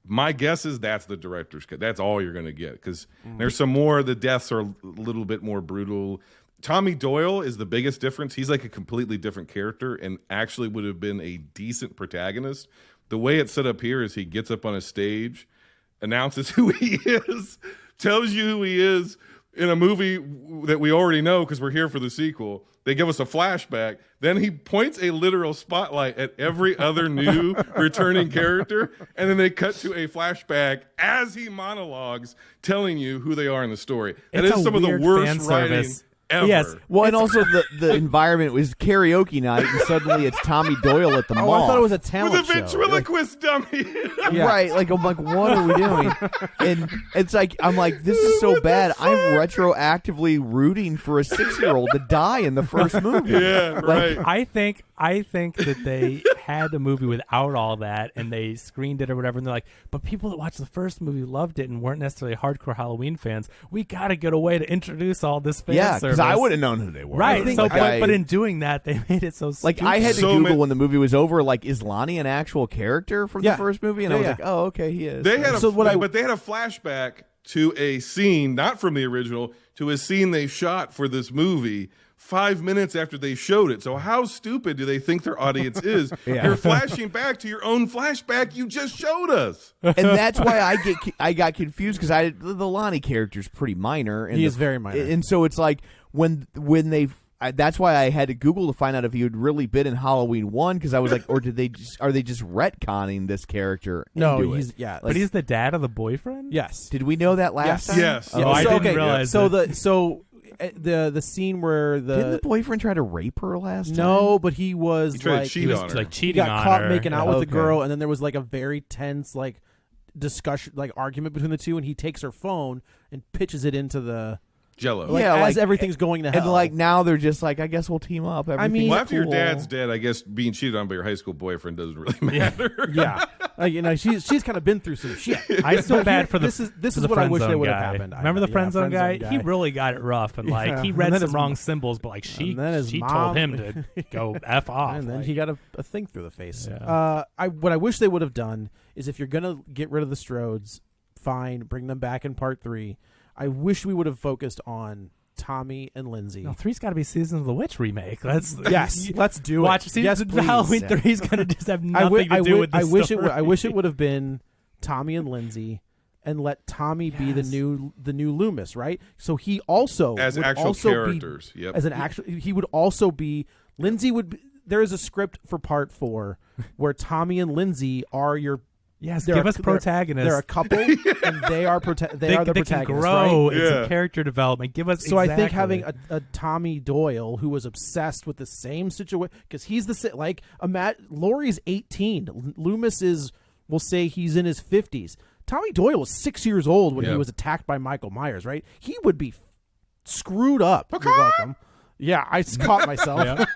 [SPEAKER 5] My guess is that's the director's cut. That's all you're going to get, because there's some more. The deaths are a little bit more brutal. Tommy Doyle is the biggest difference. He's like a completely different character and actually would have been a decent protagonist. The way it's set up here is he gets up on a stage, announces who he is, tells you who he is in a movie that we already know because we're here for the sequel. They give us a flashback. Then he points a literal spotlight at every other new returning character, and then they cut to a flashback as he monologues, telling you who they are in the story. That
[SPEAKER 4] It's
[SPEAKER 5] is
[SPEAKER 4] a
[SPEAKER 5] some of the
[SPEAKER 4] weird
[SPEAKER 5] worst
[SPEAKER 4] fan
[SPEAKER 5] writing
[SPEAKER 4] service.
[SPEAKER 5] ever.
[SPEAKER 4] Yes.
[SPEAKER 2] Well, and also the environment was karaoke night, and suddenly it's Tommy Doyle at the
[SPEAKER 3] Oh,
[SPEAKER 2] mall.
[SPEAKER 3] I thought it was a
[SPEAKER 5] With
[SPEAKER 3] talent
[SPEAKER 5] a
[SPEAKER 3] show.
[SPEAKER 5] ventriloquist dummy.
[SPEAKER 3] Yeah.
[SPEAKER 2] Right, I'm like, what are we doing? And it's I'm like, this is so bad. I'm retroactively rooting for a 6-year-old to die in the first movie.
[SPEAKER 5] Yeah, right.
[SPEAKER 4] I think that they had the movie without all that, and they screened it or whatever, and they're like, but people that watched the first movie loved it and weren't necessarily hardcore Halloween fans. We got to get a way to introduce all this fan
[SPEAKER 2] Yeah,
[SPEAKER 4] service.
[SPEAKER 2] because I would have known who they were.
[SPEAKER 4] Right,
[SPEAKER 2] I think,
[SPEAKER 4] so,
[SPEAKER 2] like,
[SPEAKER 4] but in doing that, they made it so stupid.
[SPEAKER 2] I had to
[SPEAKER 5] So
[SPEAKER 2] Google
[SPEAKER 5] ma-
[SPEAKER 2] when the movie was over, is Lonnie an actual character from
[SPEAKER 3] Yeah.
[SPEAKER 2] the first movie? And
[SPEAKER 3] Yeah,
[SPEAKER 2] I was
[SPEAKER 3] yeah.
[SPEAKER 2] like, oh, okay, he is.
[SPEAKER 5] They had
[SPEAKER 3] So what I-
[SPEAKER 5] but they had a flashback to a scene, not from the original, to a scene they shot for this movie 5 minutes after they showed it. So how stupid do they think their audience is? You're flashing back to your own flashback you just showed us.
[SPEAKER 2] And that's why I got confused, because the Lonnie character's pretty minor. And
[SPEAKER 3] He is very minor.
[SPEAKER 2] And so it's like when they. That's why I had to Google to find out if he had really been in Halloween 1, because I was like, or are they just retconning this character?
[SPEAKER 3] No,
[SPEAKER 2] into
[SPEAKER 3] he's
[SPEAKER 2] it?
[SPEAKER 4] but he's the dad of the boyfriend?
[SPEAKER 3] yes.
[SPEAKER 2] Did we know that last time?
[SPEAKER 5] Yes.
[SPEAKER 4] Oh, I didn't
[SPEAKER 3] okay,
[SPEAKER 4] realize
[SPEAKER 3] So
[SPEAKER 4] that.
[SPEAKER 3] the scene where
[SPEAKER 2] Didn't the boyfriend try to rape her last time?
[SPEAKER 3] no, but he was
[SPEAKER 5] He tried to
[SPEAKER 3] like
[SPEAKER 5] cheat
[SPEAKER 4] He was
[SPEAKER 5] on her.
[SPEAKER 4] like
[SPEAKER 3] he
[SPEAKER 4] cheating
[SPEAKER 3] got
[SPEAKER 4] on
[SPEAKER 3] caught
[SPEAKER 4] her.
[SPEAKER 3] making out with
[SPEAKER 2] Okay.
[SPEAKER 3] the girl, and then there was a very tense argument between the two, and he takes her phone and pitches it into the
[SPEAKER 5] Jello.
[SPEAKER 3] Like, as everything's going to hell.
[SPEAKER 2] And like now they're just like, I guess we'll team up.
[SPEAKER 3] mean,
[SPEAKER 5] well, after your
[SPEAKER 2] cool.
[SPEAKER 5] dad's dead, I guess being cheated on by your high school boyfriend doesn't really matter.
[SPEAKER 3] Yeah, she's kind of been through some shit.
[SPEAKER 4] I feel bad for the.
[SPEAKER 3] This
[SPEAKER 4] for
[SPEAKER 3] is
[SPEAKER 4] the
[SPEAKER 3] what I
[SPEAKER 4] friend
[SPEAKER 3] wish
[SPEAKER 4] zone
[SPEAKER 3] they would have
[SPEAKER 4] guy.
[SPEAKER 3] happened.
[SPEAKER 4] Remember the friend zone guy?
[SPEAKER 3] guy?
[SPEAKER 4] He really got it rough, and like he
[SPEAKER 3] And
[SPEAKER 4] read
[SPEAKER 3] then
[SPEAKER 4] some
[SPEAKER 3] his-
[SPEAKER 4] wrong symbols, but like she
[SPEAKER 3] and then his
[SPEAKER 4] told
[SPEAKER 3] mom-
[SPEAKER 4] him to go f off.
[SPEAKER 3] And then
[SPEAKER 4] like,
[SPEAKER 3] he got a thing through the face.
[SPEAKER 4] Yeah.
[SPEAKER 3] What I wish they would have done is, if you're gonna get rid of the Strodes, fine, bring them back in part 3. I wish we would have focused on Tommy and Lindsay.
[SPEAKER 4] No, 3's got to be Season of the Witch remake. Let's
[SPEAKER 3] Let's do
[SPEAKER 4] watch.
[SPEAKER 3] it.
[SPEAKER 4] Season,
[SPEAKER 3] Yes, please.
[SPEAKER 4] Halloween 3's gonna just have nothing to do with the
[SPEAKER 3] I wish
[SPEAKER 4] story.
[SPEAKER 3] I wish it would have been Tommy and Lindsay, and let Tommy be the new Loomis, right? So he also
[SPEAKER 5] As
[SPEAKER 3] would
[SPEAKER 5] actual
[SPEAKER 3] also
[SPEAKER 5] characters.
[SPEAKER 3] Be,
[SPEAKER 5] Yep.
[SPEAKER 3] as an actual, he would also be Lindsay. There is a script for part 4 where Tommy and Lindsay are your.
[SPEAKER 4] Yes,
[SPEAKER 3] They're
[SPEAKER 4] give
[SPEAKER 3] a-
[SPEAKER 4] us protagonists.
[SPEAKER 3] They're a couple, and they are they are the
[SPEAKER 4] they
[SPEAKER 3] protagonists.
[SPEAKER 4] can grow
[SPEAKER 3] right?
[SPEAKER 4] in
[SPEAKER 5] Yeah.
[SPEAKER 4] some character development. Give us.
[SPEAKER 3] So I think
[SPEAKER 4] exactly.
[SPEAKER 3] having a Tommy Doyle who was obsessed with the same situation, because he's Laurie's 18, Loomis is, we'll say he's in his 50s. Tommy Doyle was 6 years old when he
[SPEAKER 5] Yeah.
[SPEAKER 3] was attacked by Michael Myers, right? He would be screwed up. You're welcome. Yeah, I caught myself.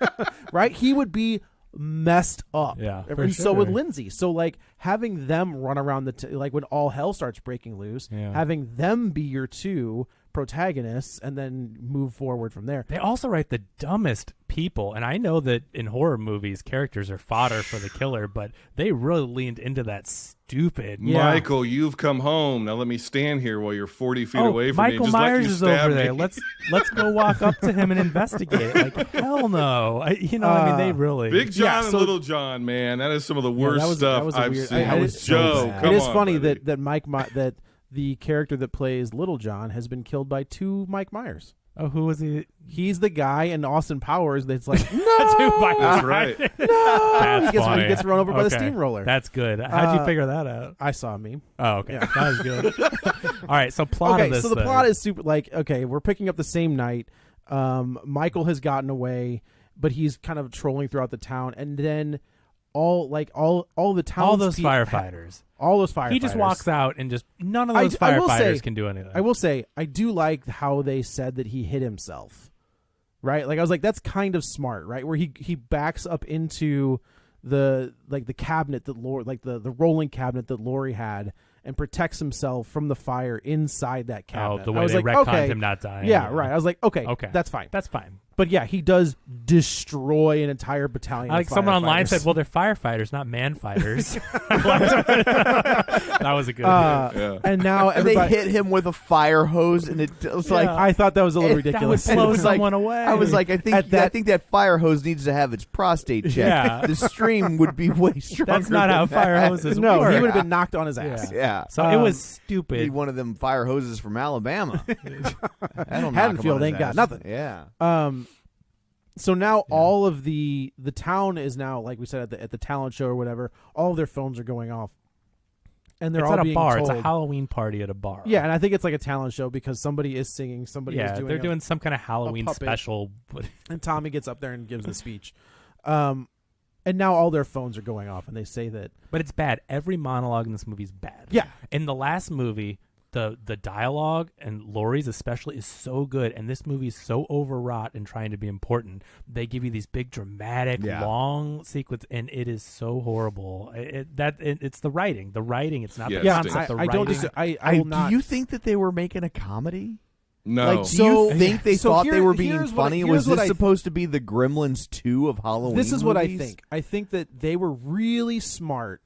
[SPEAKER 3] Right? He would be messed up.
[SPEAKER 4] Yeah, for
[SPEAKER 3] And so would
[SPEAKER 4] sure.
[SPEAKER 3] Lindsay. So like having them run around like when all hell starts breaking loose,
[SPEAKER 4] Yeah.
[SPEAKER 3] having them be your two protagonists and then move forward from there.
[SPEAKER 4] They also write the dumbest people, and I know that in horror movies, characters are fodder for the killer, but they really leaned into that stupid.
[SPEAKER 3] Yeah.
[SPEAKER 5] Michael, you've come home. Now let me stand here while you're 40 feet away from me.
[SPEAKER 4] Michael
[SPEAKER 5] and just let
[SPEAKER 4] Myers
[SPEAKER 5] you
[SPEAKER 4] is
[SPEAKER 5] stab
[SPEAKER 4] over
[SPEAKER 5] me.
[SPEAKER 4] there. Let's go walk up to him and investigate. Like hell no, I mean they really
[SPEAKER 5] Big John
[SPEAKER 3] Yeah,
[SPEAKER 5] and
[SPEAKER 3] so-
[SPEAKER 5] Little John, man. That is some of the worst
[SPEAKER 3] that
[SPEAKER 5] stuff
[SPEAKER 3] was a
[SPEAKER 5] I've
[SPEAKER 3] weird-
[SPEAKER 5] seen.
[SPEAKER 3] I-
[SPEAKER 4] was so
[SPEAKER 5] Joe,
[SPEAKER 4] bad.
[SPEAKER 5] come
[SPEAKER 3] It is
[SPEAKER 5] on,
[SPEAKER 3] funny
[SPEAKER 5] buddy.
[SPEAKER 3] that the character that plays Little John has been killed by 2 Mike Myers.
[SPEAKER 4] Oh, who was he?
[SPEAKER 3] He's the guy in Austin Powers that's like, no,
[SPEAKER 5] That's right.
[SPEAKER 3] no.
[SPEAKER 4] That's
[SPEAKER 3] he
[SPEAKER 4] funny.
[SPEAKER 3] gets run over by the
[SPEAKER 4] Okay.
[SPEAKER 3] steamroller.
[SPEAKER 4] That's good. How'd you figure that out?
[SPEAKER 3] I saw a meme.
[SPEAKER 4] Oh, okay, that was good. All right, so plot of
[SPEAKER 3] Okay,
[SPEAKER 4] this.
[SPEAKER 3] so the
[SPEAKER 4] thing.
[SPEAKER 3] plot is super. Like, okay, we're picking up the same night. Michael has gotten away, but he's kind of trolling throughout the town, and then all the town,
[SPEAKER 4] all those firefighters.
[SPEAKER 3] all those firefighters.
[SPEAKER 4] He just walks out and just none of
[SPEAKER 3] I
[SPEAKER 4] those
[SPEAKER 3] d- I will
[SPEAKER 4] firefighters
[SPEAKER 3] say-
[SPEAKER 4] can do anything.
[SPEAKER 3] I will say, I do like how they said that he hit himself. Right? Like I was like, that's kind of smart, right? Where he backs up into the cabinet that Lori, like the rolling cabinet that Lori had, and protects himself from the fire inside that cabinet.
[SPEAKER 4] the
[SPEAKER 3] I
[SPEAKER 4] way
[SPEAKER 3] was
[SPEAKER 4] they
[SPEAKER 3] like,
[SPEAKER 4] retconned
[SPEAKER 3] okay,
[SPEAKER 4] him not dying.
[SPEAKER 3] yeah, right. I was like, okay,
[SPEAKER 4] Okay.
[SPEAKER 3] that's fine.
[SPEAKER 4] That's fine.
[SPEAKER 3] But yeah, he does destroy an entire battalion.
[SPEAKER 4] Like
[SPEAKER 3] of
[SPEAKER 4] someone online
[SPEAKER 3] firefighters.
[SPEAKER 4] said, well, they're firefighters, not man fighters. That was a good
[SPEAKER 5] Yeah.
[SPEAKER 3] And now
[SPEAKER 2] And they
[SPEAKER 3] everybody.
[SPEAKER 2] hit him with a fire hose, and it was like
[SPEAKER 3] I thought that was a little
[SPEAKER 2] That would
[SPEAKER 3] ridiculous.
[SPEAKER 4] That would blow
[SPEAKER 2] It was like-
[SPEAKER 4] someone away.
[SPEAKER 2] I was like, I
[SPEAKER 3] At that-
[SPEAKER 2] think that fire hose needs to have its prostate checked.
[SPEAKER 4] Yeah.
[SPEAKER 2] The stream would be way stronger.
[SPEAKER 4] That's not how
[SPEAKER 2] than that.
[SPEAKER 4] fire hoses
[SPEAKER 3] no,
[SPEAKER 4] work.
[SPEAKER 3] he would have been knocked on his ass.
[SPEAKER 2] Yeah.
[SPEAKER 4] So it was
[SPEAKER 2] Be
[SPEAKER 4] stupid.
[SPEAKER 2] one of them fire hoses from Alabama. I don't
[SPEAKER 3] Haddonfield ain't got nothing.
[SPEAKER 2] Yeah.
[SPEAKER 3] So now all of the town is now, like we said at the talent show or whatever, all of their phones are going off, and they're
[SPEAKER 4] It's
[SPEAKER 3] all
[SPEAKER 4] at a
[SPEAKER 3] being
[SPEAKER 4] bar.
[SPEAKER 3] told.
[SPEAKER 4] It's a Halloween party at a bar.
[SPEAKER 3] Yeah, and I think it's like a talent show because somebody is singing, somebody is
[SPEAKER 4] Yeah,
[SPEAKER 3] doing.
[SPEAKER 4] they're doing some kind of Halloween
[SPEAKER 3] puppet.
[SPEAKER 4] special.
[SPEAKER 3] and Tommy gets up there and gives the speech, and now all their phones are going off, and they say that.
[SPEAKER 4] But it's bad. Every monologue in this movie is bad.
[SPEAKER 3] Yeah.
[SPEAKER 4] In the last movie, the dialogue and Laurie's especially is so good, and this movie is so overwrought and trying to be important. They give you these big dramatic long sequence, and it is so horrible. It's the writing. The writing. It's not
[SPEAKER 5] Yeah,
[SPEAKER 4] the
[SPEAKER 3] Yeah,
[SPEAKER 4] concept. The
[SPEAKER 3] I don't.
[SPEAKER 4] writing.
[SPEAKER 3] I will not.
[SPEAKER 2] Do you think that they were making a comedy?
[SPEAKER 5] No.
[SPEAKER 2] Like, do
[SPEAKER 3] So-
[SPEAKER 2] you think they
[SPEAKER 3] so
[SPEAKER 2] thought
[SPEAKER 3] here-
[SPEAKER 2] they were being
[SPEAKER 3] here's what-
[SPEAKER 2] funny?
[SPEAKER 3] here's
[SPEAKER 2] Was
[SPEAKER 3] what
[SPEAKER 2] this
[SPEAKER 3] I-
[SPEAKER 2] supposed to be the Gremlins 2 of Halloween?
[SPEAKER 3] This is what I
[SPEAKER 2] movies?
[SPEAKER 3] think. I think that they were really smart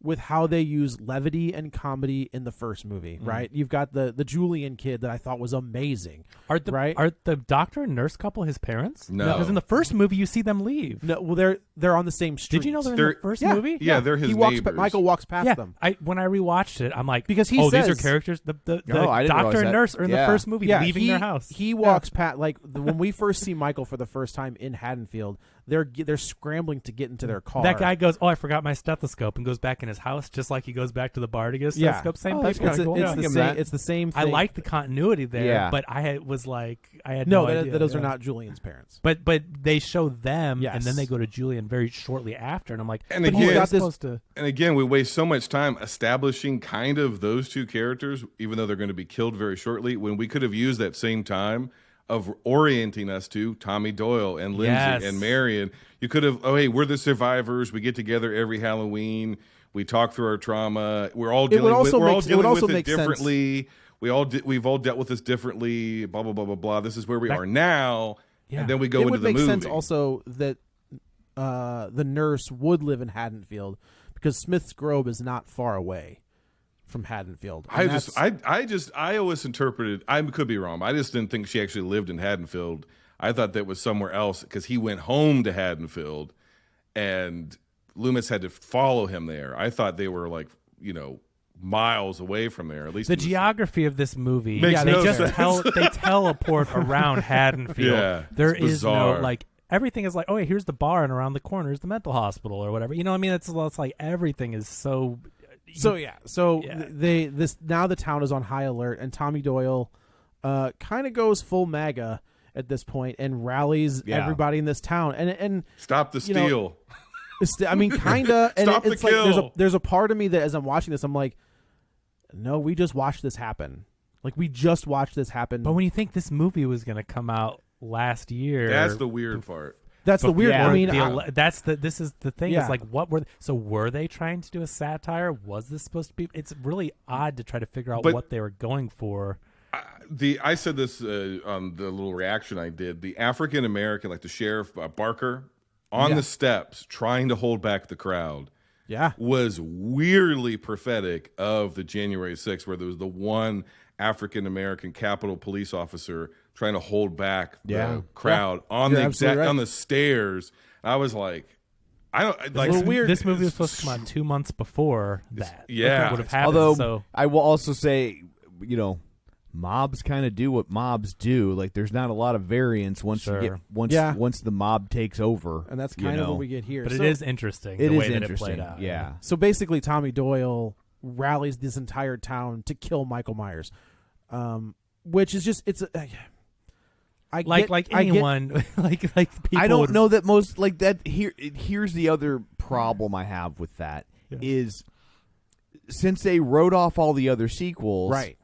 [SPEAKER 3] with how they use levity and comedy in the first movie, right? You've got the Julian kid that I thought was amazing.
[SPEAKER 4] Are
[SPEAKER 3] right?
[SPEAKER 4] the doctor and nurse couple his parents?
[SPEAKER 5] No.
[SPEAKER 4] Because in the first movie you see them leave.
[SPEAKER 3] No, well they're on the same street.
[SPEAKER 4] Did you know they're in
[SPEAKER 5] They're-
[SPEAKER 4] the first
[SPEAKER 3] yeah,
[SPEAKER 4] movie?
[SPEAKER 5] Yeah, they're his
[SPEAKER 3] he walks
[SPEAKER 5] neighbors.
[SPEAKER 3] Michael walks past
[SPEAKER 4] Yeah,
[SPEAKER 3] them.
[SPEAKER 4] when I rewatched it, I'm like,
[SPEAKER 3] Because he
[SPEAKER 4] these are
[SPEAKER 3] says-
[SPEAKER 4] characters. The
[SPEAKER 2] Oh, I didn't
[SPEAKER 4] doctor
[SPEAKER 2] realize
[SPEAKER 4] and
[SPEAKER 2] that.
[SPEAKER 4] nurse are in the
[SPEAKER 2] Yeah.
[SPEAKER 4] first movie, leaving
[SPEAKER 3] he,
[SPEAKER 4] their house.
[SPEAKER 3] He walks past when we first see Michael for the first time in Haddonfield. they're scrambling to get into their car.
[SPEAKER 4] That guy goes, "Oh, I forgot my stethoscope," and goes back in his house, just like he goes back to the bar to get his stethoscope. Same thing.
[SPEAKER 3] It's the same thing.
[SPEAKER 4] I like the continuity there, but I had no idea.
[SPEAKER 3] Those are not Julian's parents.
[SPEAKER 4] But they show them,
[SPEAKER 3] Yes.
[SPEAKER 4] and then they go to Julian very shortly after, and I'm like,
[SPEAKER 5] And
[SPEAKER 4] but
[SPEAKER 5] again-
[SPEAKER 4] he's
[SPEAKER 5] Got
[SPEAKER 4] not
[SPEAKER 3] this-
[SPEAKER 4] supposed to.
[SPEAKER 5] And again, we waste so much time establishing kind of those two characters, even though they're going to be killed very shortly, when we could have used that same time of orienting us to Tommy Doyle and Lindsay
[SPEAKER 4] Yes.
[SPEAKER 5] and Marion. You could have, oh, hey, we're the survivors. We get together every Halloween. We talk through our trauma. We're all dealing with it differently. We've all dealt with this differently. Blah blah blah blah blah. This is where we are now.
[SPEAKER 4] Yeah.
[SPEAKER 5] And then we go
[SPEAKER 3] It
[SPEAKER 5] into
[SPEAKER 3] would
[SPEAKER 5] the
[SPEAKER 3] make
[SPEAKER 5] movie.
[SPEAKER 3] sense also that the nurse would live in Haddonfield because Smith's Grove is not far away from Haddonfield. And
[SPEAKER 5] I always interpreted, I could be wrong, but I just didn't think she actually lived in Haddonfield. I thought that was somewhere else because he went home to Haddonfield and Loomis had to follow him there. I thought they were like, miles away from there. At least
[SPEAKER 4] The geography of this movie,
[SPEAKER 5] Makes
[SPEAKER 4] they
[SPEAKER 5] no
[SPEAKER 4] just
[SPEAKER 5] sense.
[SPEAKER 4] they teleport around Haddonfield.
[SPEAKER 5] Yeah,
[SPEAKER 4] there
[SPEAKER 5] it's
[SPEAKER 4] is
[SPEAKER 5] bizarre.
[SPEAKER 4] no everything is like, oh, here's the bar, and around the corner is the mental hospital or whatever. You know what I mean? It's like everything is so.
[SPEAKER 3] Now the town is on high alert, and Tommy Doyle kind of goes full MAGA at this point and rallies everybody in this town. And
[SPEAKER 5] stop the steal.
[SPEAKER 3] I mean, kind of. And
[SPEAKER 5] Stop
[SPEAKER 3] it's
[SPEAKER 5] the
[SPEAKER 3] like
[SPEAKER 5] kill.
[SPEAKER 3] there's a part of me that as I'm watching this, I'm like, no, we just watched this happen. Like we just watched this happen.
[SPEAKER 4] But when you think this movie was going to come out last year,
[SPEAKER 5] That's the weird part.
[SPEAKER 3] that's the weird.
[SPEAKER 4] Yeah,
[SPEAKER 3] I mean,
[SPEAKER 4] this is the thing.
[SPEAKER 3] Yeah.
[SPEAKER 4] Is like, were they trying to do a satire? Was this supposed to be? It's really odd to try to figure out
[SPEAKER 5] But-
[SPEAKER 4] what they were going for.
[SPEAKER 5] I said this on the little reaction I did. The African American, like the sheriff Barker, on the steps trying to hold back the crowd, was weirdly prophetic of the January 6th, where there was the one African American Capitol police officer trying to hold back the crowd on
[SPEAKER 3] You're
[SPEAKER 5] the
[SPEAKER 3] absolutely right.
[SPEAKER 5] on the stairs. I was like, I don't like
[SPEAKER 3] a little weird.
[SPEAKER 4] This movie was supposed to come out 2 months before that.
[SPEAKER 5] yeah.
[SPEAKER 4] would have happened.
[SPEAKER 2] Although
[SPEAKER 4] so
[SPEAKER 2] I will also say, mobs kind of do what mobs do. Like there's not a lot of variance once you get once the mob takes over,
[SPEAKER 3] and that's kind of what we get here.
[SPEAKER 4] but
[SPEAKER 3] So-
[SPEAKER 4] it is interesting.
[SPEAKER 2] It
[SPEAKER 4] the
[SPEAKER 2] is
[SPEAKER 4] way that
[SPEAKER 2] interesting.
[SPEAKER 4] It played out.
[SPEAKER 2] Yeah.
[SPEAKER 3] So basically, Tommy Doyle rallies this entire town to kill Michael Myers, which is just
[SPEAKER 4] Anyone like people.
[SPEAKER 2] I don't
[SPEAKER 4] would-
[SPEAKER 2] know that most like that. Here's the other problem I have with that is since they wrote off all the other sequels,
[SPEAKER 3] right.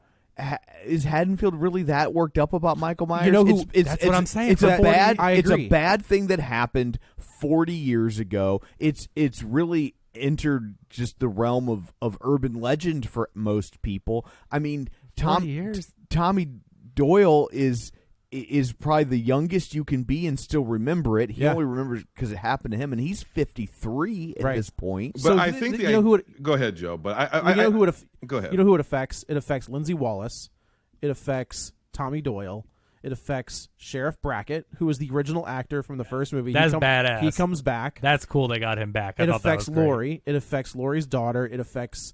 [SPEAKER 2] Is Haddonfield really that worked up about Michael Myers?
[SPEAKER 3] You know who-
[SPEAKER 4] that's what I'm saying.
[SPEAKER 2] It's a
[SPEAKER 3] For 40
[SPEAKER 2] bad.
[SPEAKER 3] I
[SPEAKER 2] It's a
[SPEAKER 3] agree.
[SPEAKER 2] bad thing that happened 40 years ago. It's really entered just the realm of urban legend for most people. I mean,
[SPEAKER 4] 40 years.
[SPEAKER 2] Tommy Doyle is probably the youngest you can be and still remember it. He only remembers because it happened to him, and he's 53 at this point.
[SPEAKER 5] But
[SPEAKER 3] So
[SPEAKER 5] I think
[SPEAKER 3] you know who it-
[SPEAKER 5] go ahead, Joe. But go ahead.
[SPEAKER 3] You know who it affects? It affects Lindsay Wallace. It affects Tommy Doyle. It affects Sheriff Brackett, who was the original actor from the first movie.
[SPEAKER 4] That's badass.
[SPEAKER 3] He comes back.
[SPEAKER 4] That's cool. They got him back. I
[SPEAKER 3] It
[SPEAKER 4] thought that
[SPEAKER 3] affects
[SPEAKER 4] was great.
[SPEAKER 3] Lori. It affects Lori's daughter. It affects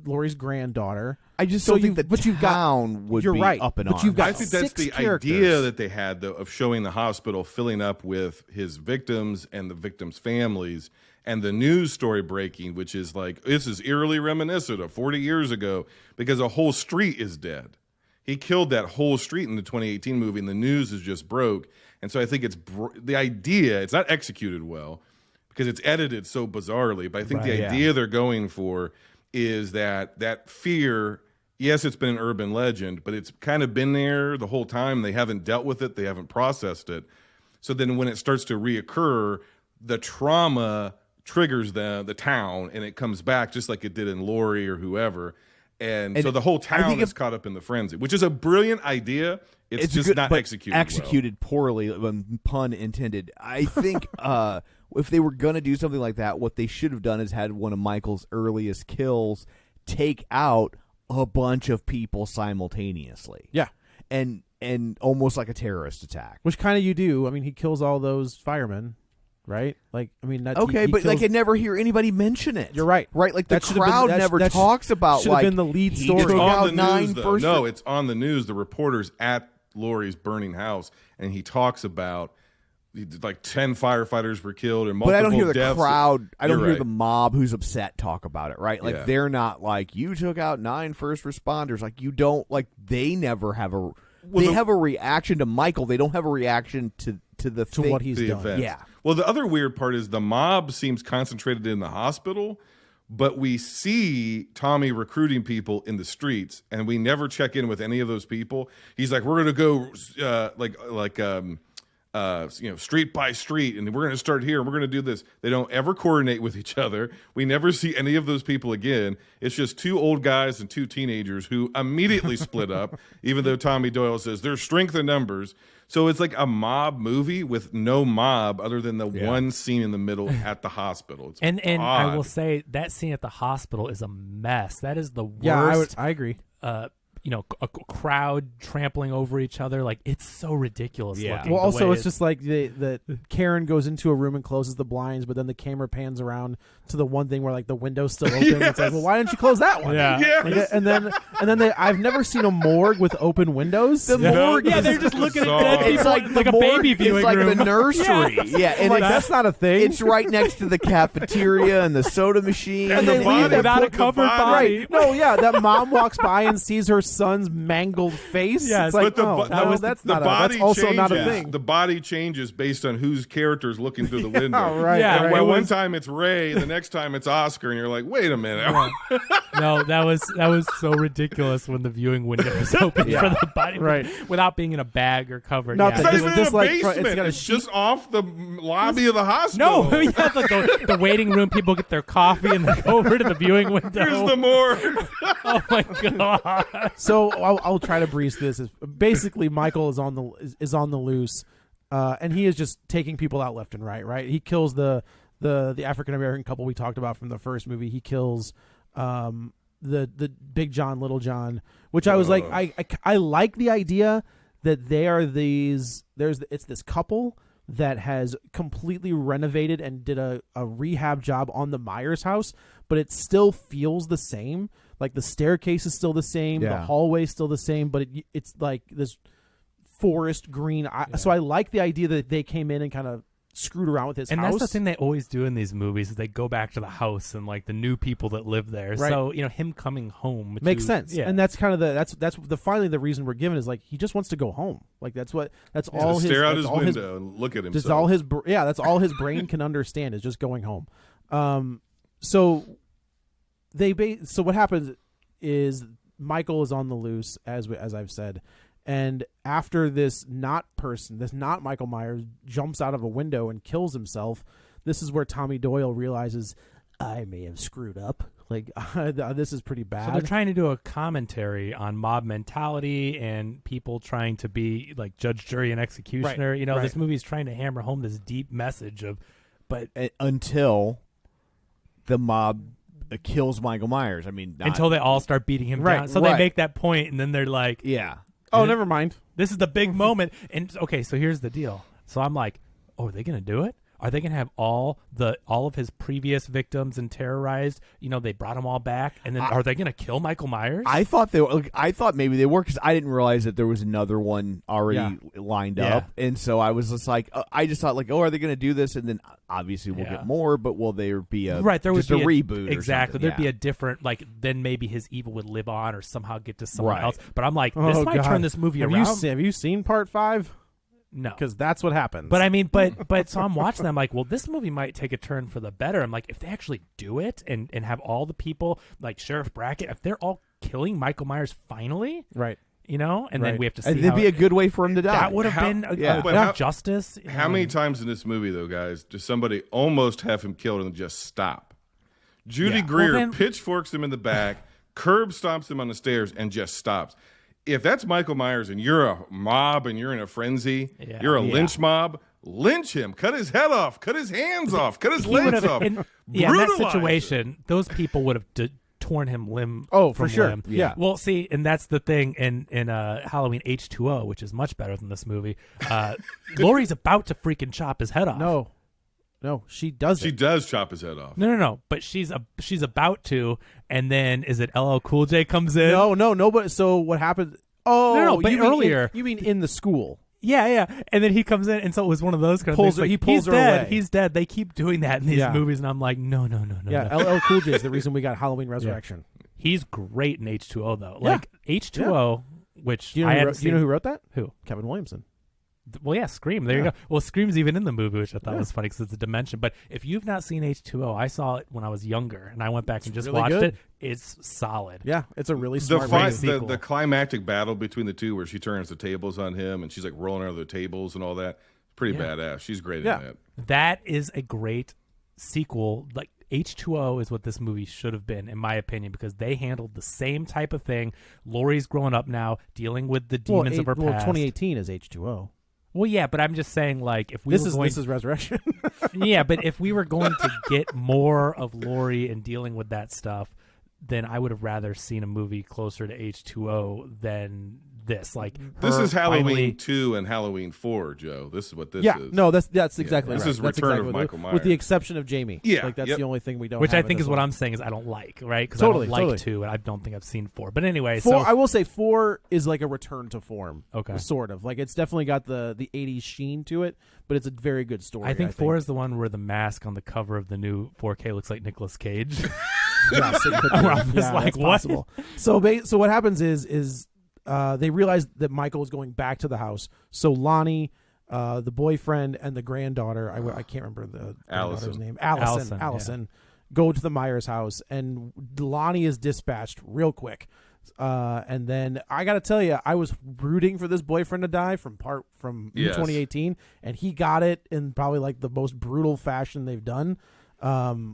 [SPEAKER 3] Lori's granddaughter.
[SPEAKER 2] I just
[SPEAKER 3] So
[SPEAKER 2] don't think
[SPEAKER 3] you-
[SPEAKER 2] the
[SPEAKER 3] but you've got-
[SPEAKER 2] town would
[SPEAKER 3] you're
[SPEAKER 2] be
[SPEAKER 3] right,
[SPEAKER 2] up and
[SPEAKER 3] but
[SPEAKER 2] on.
[SPEAKER 3] you've got
[SPEAKER 5] I think that's
[SPEAKER 3] 6
[SPEAKER 5] the
[SPEAKER 3] characters.
[SPEAKER 5] idea that they had, though, of showing the hospital filling up with his victims and the victims' families, and the news story breaking, which is like, this is eerily reminiscent of 40 years ago because a whole street is dead. He killed that whole street in the 2018 movie, and the news is just broke. And so I think it's the idea, it's not executed well because it's edited so bizarrely, but I think the idea they're going for is that fear. Yes, it's been an urban legend, but it's kind of been there the whole time. They haven't dealt with it. They haven't processed it. So then when it starts to reoccur, the trauma triggers the town, and it comes back just like it did in Lori or whoever. And so the whole town is caught up in the frenzy, which is a brilliant idea. It's just
[SPEAKER 2] good,
[SPEAKER 5] not
[SPEAKER 2] but
[SPEAKER 5] executed well.
[SPEAKER 2] Executed poorly, pun intended. I think if they were going to do something like that, what they should have done is had one of Michael's earliest kills take out a bunch of people simultaneously.
[SPEAKER 3] Yeah.
[SPEAKER 2] And almost like a terrorist attack.
[SPEAKER 3] Which kind of you do. I mean, he kills all those firemen, right? Like, I mean,
[SPEAKER 2] Okay, but like I never hear anybody mention it.
[SPEAKER 3] You're right.
[SPEAKER 2] Right? Like the
[SPEAKER 3] That should have been-
[SPEAKER 2] crowd
[SPEAKER 3] that sh-
[SPEAKER 2] never
[SPEAKER 3] that sh-
[SPEAKER 2] talks about
[SPEAKER 3] should have
[SPEAKER 2] like
[SPEAKER 3] been the lead
[SPEAKER 2] he
[SPEAKER 3] story.
[SPEAKER 2] took
[SPEAKER 5] It's
[SPEAKER 2] out
[SPEAKER 5] on the
[SPEAKER 2] 9
[SPEAKER 5] news, though.
[SPEAKER 2] first.
[SPEAKER 5] No, it's on the news. The reporter's at Lori's burning house, and he talks about like 10 firefighters were killed and multiple
[SPEAKER 2] But I don't hear the
[SPEAKER 5] deaths.
[SPEAKER 2] crowd. I don't
[SPEAKER 5] You're
[SPEAKER 2] hear
[SPEAKER 5] right.
[SPEAKER 2] the mob who's upset talk about it, right? Like
[SPEAKER 5] Yeah.
[SPEAKER 2] they're not like you took out 9 first responders. Like you don't like they never have a. They have a reaction to Michael. They don't have a reaction to the thing.
[SPEAKER 3] what he's
[SPEAKER 5] the
[SPEAKER 3] done.
[SPEAKER 5] event.
[SPEAKER 2] Yeah.
[SPEAKER 5] Well, the other weird part is the mob seems concentrated in the hospital, but we see Tommy recruiting people in the streets, and we never check in with any of those people. He's like, "We're going to go street by street, and we're going to start here, and we're going to do this." They don't ever coordinate with each other. We never see any of those people again. It's just 2 old guys and 2 teenagers who immediately split up, even though Tommy Doyle says there's strength in numbers. So it's like a mob movie with no mob other than the one scene in the middle at the hospital. It's
[SPEAKER 4] And
[SPEAKER 5] odd.
[SPEAKER 4] I will say that scene at the hospital is a mess. That is the worst.
[SPEAKER 3] Yeah, I agree.
[SPEAKER 4] A crowd trampling over each other. Like, it's so ridiculous
[SPEAKER 2] Yeah.
[SPEAKER 4] looking.
[SPEAKER 3] Well,
[SPEAKER 4] the
[SPEAKER 3] also
[SPEAKER 4] way
[SPEAKER 3] it's just like the Karen goes into a room and closes the blinds, but then the camera pans around to the one thing where like the window's still open.
[SPEAKER 5] Yes.
[SPEAKER 3] It's like, well, why didn't you close that one?
[SPEAKER 4] Yeah.
[SPEAKER 5] Yes.
[SPEAKER 3] And then I've never seen a morgue with open windows.
[SPEAKER 2] The morgue
[SPEAKER 4] Yeah,
[SPEAKER 2] is
[SPEAKER 4] they're just looking at
[SPEAKER 5] bizarre.
[SPEAKER 4] dead people
[SPEAKER 2] It's like
[SPEAKER 4] like
[SPEAKER 2] the
[SPEAKER 4] a baby
[SPEAKER 2] morgue
[SPEAKER 4] viewing
[SPEAKER 2] is like
[SPEAKER 4] room.
[SPEAKER 2] the nursery. Yeah, and
[SPEAKER 3] like
[SPEAKER 2] it's,
[SPEAKER 3] that's not a thing.
[SPEAKER 2] it's right next to the cafeteria and the soda machine.
[SPEAKER 5] And
[SPEAKER 3] they
[SPEAKER 5] the
[SPEAKER 3] leave
[SPEAKER 5] body,
[SPEAKER 4] without a
[SPEAKER 5] the
[SPEAKER 4] covered body.
[SPEAKER 3] Right. No, yeah, that mom walks by and sees her son's mangled face.
[SPEAKER 4] Yes,
[SPEAKER 3] it's like,
[SPEAKER 5] But
[SPEAKER 3] oh,
[SPEAKER 5] the,
[SPEAKER 3] no,
[SPEAKER 5] the,
[SPEAKER 3] that's
[SPEAKER 5] the
[SPEAKER 3] not
[SPEAKER 5] body
[SPEAKER 3] that's also not a
[SPEAKER 5] changes.
[SPEAKER 3] thing.
[SPEAKER 5] The body changes based on whose character's looking through the window.
[SPEAKER 3] Right.
[SPEAKER 4] Yeah,
[SPEAKER 5] And
[SPEAKER 3] right.
[SPEAKER 5] well,
[SPEAKER 4] it
[SPEAKER 5] one
[SPEAKER 4] was-
[SPEAKER 5] time it's Ray, the next time it's Oscar, and you're like, wait a minute.
[SPEAKER 4] No, that was so ridiculous when the viewing window was open for the body,
[SPEAKER 3] Right.
[SPEAKER 4] without being in a bag or covered.
[SPEAKER 3] Not
[SPEAKER 5] It's
[SPEAKER 3] that
[SPEAKER 5] not
[SPEAKER 3] It's
[SPEAKER 5] even
[SPEAKER 3] just
[SPEAKER 5] in a
[SPEAKER 3] like
[SPEAKER 5] basement.
[SPEAKER 3] it's got a
[SPEAKER 5] It's
[SPEAKER 3] sheet.
[SPEAKER 5] just off the lobby of the hospital.
[SPEAKER 4] No, yeah, the waiting room. People get their coffee and they go over to the viewing window.
[SPEAKER 5] Here's the morgue.
[SPEAKER 4] Oh my god!
[SPEAKER 3] So I'll try to breeze this. Basically, Michael is on the loose, and he is just taking people out left and right. Right, he kills the African American couple we talked about from the first movie. He kills the Big John, Little John, which I was like, I like the idea that they are these. It's this couple that has completely renovated and did a rehab job on the Myers house, but it still feels the same. Like the staircase is still the same, the
[SPEAKER 2] Yeah.
[SPEAKER 3] hallway is still the same, but it's like this forest green. So I like the idea that they came in and kind of screwed around with his
[SPEAKER 4] And
[SPEAKER 3] house.
[SPEAKER 4] that's the thing they always do in these movies is they go back to the house and like the new people that live there.
[SPEAKER 3] Right.
[SPEAKER 4] So him coming home
[SPEAKER 3] Makes sense,
[SPEAKER 4] Yeah.
[SPEAKER 3] and that's kind of that's the finally the reason we're given is like he just wants to go home. Like that's all
[SPEAKER 5] To
[SPEAKER 3] his
[SPEAKER 5] stare out
[SPEAKER 3] that's
[SPEAKER 5] his
[SPEAKER 3] all
[SPEAKER 5] window and look at himself.
[SPEAKER 3] Just all his that's all his brain can understand is just going home. So so what happens is Michael is on the loose as I've said, and after this not Michael Myers jumps out of a window and kills himself, this is where Tommy Doyle realizes I may have screwed up. Like this is pretty bad.
[SPEAKER 4] So they're trying to do a commentary on mob mentality and people trying to be like judge, jury, and executioner.
[SPEAKER 3] Right,
[SPEAKER 4] You know,
[SPEAKER 3] right.
[SPEAKER 4] this movie is trying to hammer home this deep message of, but
[SPEAKER 2] Until the mob kills Michael Myers. I mean,
[SPEAKER 4] until they all start beating him
[SPEAKER 3] Right,
[SPEAKER 4] down. So
[SPEAKER 2] right.
[SPEAKER 4] they make that point, and then they're like,
[SPEAKER 2] yeah.
[SPEAKER 3] Oh, never mind.
[SPEAKER 4] this is the big moment. And okay, so here's the deal. So I'm like, oh, are they going to do it? Are they going to have all of his previous victims and terrorized? You know, they brought them all back, and then are they going to kill Michael Myers?
[SPEAKER 2] I thought they were. I thought maybe they were because I didn't realize that there was another one already lined
[SPEAKER 4] Yeah.
[SPEAKER 2] up, and so I was just like, I just thought like, oh, are they going to do this? And then obviously we'll
[SPEAKER 4] Yeah.
[SPEAKER 2] get more, but will there be a
[SPEAKER 4] Right, there would
[SPEAKER 2] just
[SPEAKER 4] be
[SPEAKER 2] a reboot? Or
[SPEAKER 4] exactly.
[SPEAKER 2] something?
[SPEAKER 4] There'd be
[SPEAKER 2] Yeah.
[SPEAKER 4] a different then maybe his evil would live on or somehow get to someone
[SPEAKER 2] Right.
[SPEAKER 4] else. But I'm like, this
[SPEAKER 3] Oh,
[SPEAKER 4] might
[SPEAKER 3] God.
[SPEAKER 4] turn this movie
[SPEAKER 3] have
[SPEAKER 4] around.
[SPEAKER 3] have you seen part 5?
[SPEAKER 4] No,
[SPEAKER 3] Because that's what happens.
[SPEAKER 4] but I mean, but so I'm watching them like, well, this movie might take a turn for the better. I'm like, if they actually do it and have all the people like Sheriff Brackett, if they're all killing Michael Myers finally,
[SPEAKER 3] right.
[SPEAKER 4] you know, and then
[SPEAKER 3] Right.
[SPEAKER 4] we have to see
[SPEAKER 2] And
[SPEAKER 4] how
[SPEAKER 2] that'd be a good way for him to die.
[SPEAKER 4] that would have
[SPEAKER 5] How-
[SPEAKER 4] been
[SPEAKER 2] yeah.
[SPEAKER 5] But
[SPEAKER 4] enough
[SPEAKER 5] how-
[SPEAKER 4] justice. you
[SPEAKER 5] How
[SPEAKER 4] know,
[SPEAKER 5] many
[SPEAKER 4] and-
[SPEAKER 5] times in this movie, though, guys, does somebody almost have him killed and just stop? Judy
[SPEAKER 4] Yeah.
[SPEAKER 5] Greer
[SPEAKER 4] Well, then-
[SPEAKER 5] pitchforks him in the back, curb stomps him on the stairs, and just stops. If that's Michael Myers and you're a mob and you're in a frenzy,
[SPEAKER 4] Yeah.
[SPEAKER 5] you're a
[SPEAKER 4] Yeah.
[SPEAKER 5] lynch mob, lynch him. Cut his head off. Cut his hands off. Cut his
[SPEAKER 4] He would
[SPEAKER 5] legs
[SPEAKER 4] have-
[SPEAKER 5] off.
[SPEAKER 4] in that
[SPEAKER 5] Brutalize him.
[SPEAKER 4] situation, those people would have torn him limb.
[SPEAKER 3] Oh, for
[SPEAKER 4] from
[SPEAKER 3] sure.
[SPEAKER 4] limb.
[SPEAKER 3] Yeah.
[SPEAKER 4] Well, see, and that's the thing in Halloween H2O, which is much better than this movie. Laurie's about to freaking chop his head off.
[SPEAKER 3] No, she doesn't.
[SPEAKER 5] She does chop his head off.
[SPEAKER 4] No. But she's about to, and then is it LL Cool J comes in?
[SPEAKER 3] No. But so what happened? Oh,
[SPEAKER 4] No, but
[SPEAKER 3] you mean
[SPEAKER 4] earlier.
[SPEAKER 3] you mean in the school?
[SPEAKER 4] Yeah. And then he comes in, and so it was one of those kind of
[SPEAKER 3] Pulls
[SPEAKER 4] things.
[SPEAKER 3] her-
[SPEAKER 4] Like,
[SPEAKER 3] he pulls
[SPEAKER 4] he's
[SPEAKER 3] her
[SPEAKER 4] dead.
[SPEAKER 3] away.
[SPEAKER 4] He's dead. They keep doing that in these
[SPEAKER 3] Yeah.
[SPEAKER 4] movies, and I'm like, no.
[SPEAKER 3] Yeah,
[SPEAKER 4] no.
[SPEAKER 3] LL Cool J is the reason we got Halloween Resurrection.
[SPEAKER 4] He's great in H2O though.
[SPEAKER 3] Yeah.
[SPEAKER 4] Like H2O, which
[SPEAKER 3] Do you know,
[SPEAKER 4] I
[SPEAKER 3] who
[SPEAKER 4] hadn't
[SPEAKER 3] wrote,
[SPEAKER 4] seen.
[SPEAKER 3] do you know who wrote that?
[SPEAKER 4] Who?
[SPEAKER 3] Kevin Williamson.
[SPEAKER 4] Well, yeah, Scream. There you
[SPEAKER 3] Yeah.
[SPEAKER 4] go. Well, Scream's even in the movie, which I thought
[SPEAKER 3] Yeah.
[SPEAKER 4] was funny because it's a dimension. But if you've not seen H2O, I saw it when I was younger, and I went back and just
[SPEAKER 3] really
[SPEAKER 4] watched
[SPEAKER 3] good.
[SPEAKER 4] it. It's solid.
[SPEAKER 3] Yeah, it's a really
[SPEAKER 5] The
[SPEAKER 3] smart
[SPEAKER 5] fight,
[SPEAKER 3] movie.
[SPEAKER 4] sequel.
[SPEAKER 5] the climactic battle between the two, where she turns the tables on him and she's like rolling under the tables and all that. Pretty
[SPEAKER 4] Yeah.
[SPEAKER 5] badass. She's great
[SPEAKER 3] Yeah.
[SPEAKER 5] in that.
[SPEAKER 4] That is a great sequel. Like H2O is what this movie should have been, in my opinion, because they handled the same type of thing. Laurie's grown up now, dealing with the demons of her past.
[SPEAKER 3] 2018 is H2O.
[SPEAKER 4] Well, yeah, but I'm just saying, like, if we
[SPEAKER 3] This
[SPEAKER 4] were
[SPEAKER 3] is
[SPEAKER 4] going,
[SPEAKER 3] this is Resurrection.
[SPEAKER 4] yeah, but if we were going to get more of Laurie and dealing with that stuff, then I would have rather seen a movie closer to H2O than this. Like,
[SPEAKER 5] This
[SPEAKER 4] her
[SPEAKER 5] is Halloween
[SPEAKER 4] finally-
[SPEAKER 5] 2 and Halloween 4, Joe. This is what this
[SPEAKER 3] yeah,
[SPEAKER 5] is.
[SPEAKER 3] no, that's exactly
[SPEAKER 5] This
[SPEAKER 3] right.
[SPEAKER 5] is
[SPEAKER 3] That's
[SPEAKER 5] Return
[SPEAKER 3] exactly
[SPEAKER 5] of
[SPEAKER 3] what-
[SPEAKER 5] Michael Myers.
[SPEAKER 3] with the exception of Jamie.
[SPEAKER 5] Yeah,
[SPEAKER 3] like that's
[SPEAKER 5] yep.
[SPEAKER 3] the only thing we don't.
[SPEAKER 4] which I
[SPEAKER 3] have in
[SPEAKER 4] think
[SPEAKER 3] this
[SPEAKER 4] is what
[SPEAKER 3] one.
[SPEAKER 4] I'm saying is I don't like, right? Because
[SPEAKER 3] Totally,
[SPEAKER 4] I don't like
[SPEAKER 3] totally.
[SPEAKER 4] 2, and I don't think I've seen 4. But anyway,
[SPEAKER 3] Four,
[SPEAKER 4] so
[SPEAKER 3] I will say 4 is like a return to form.
[SPEAKER 4] Okay.
[SPEAKER 3] Sort of. Like it's definitely got the 80s sheen to it, but it's a very good story.
[SPEAKER 4] I think 4 is the one where the mask on the cover of the new 4K looks like Nicolas Cage.
[SPEAKER 3] Yes, it could be.
[SPEAKER 4] I'm just
[SPEAKER 3] Yeah,
[SPEAKER 4] like,
[SPEAKER 3] that's
[SPEAKER 4] what?
[SPEAKER 3] possible. So so what happens is they realize that Michael is going back to the house. So Lonnie, the boyfriend, and the granddaughter, I can't remember the granddaughter's name. Allison, go to the Myers house, and Lonnie is dispatched real quick. And then I got to tell you, I was rooting for this boyfriend to die from
[SPEAKER 5] Yes.
[SPEAKER 3] 2018, and he got it in probably like the most brutal fashion they've done.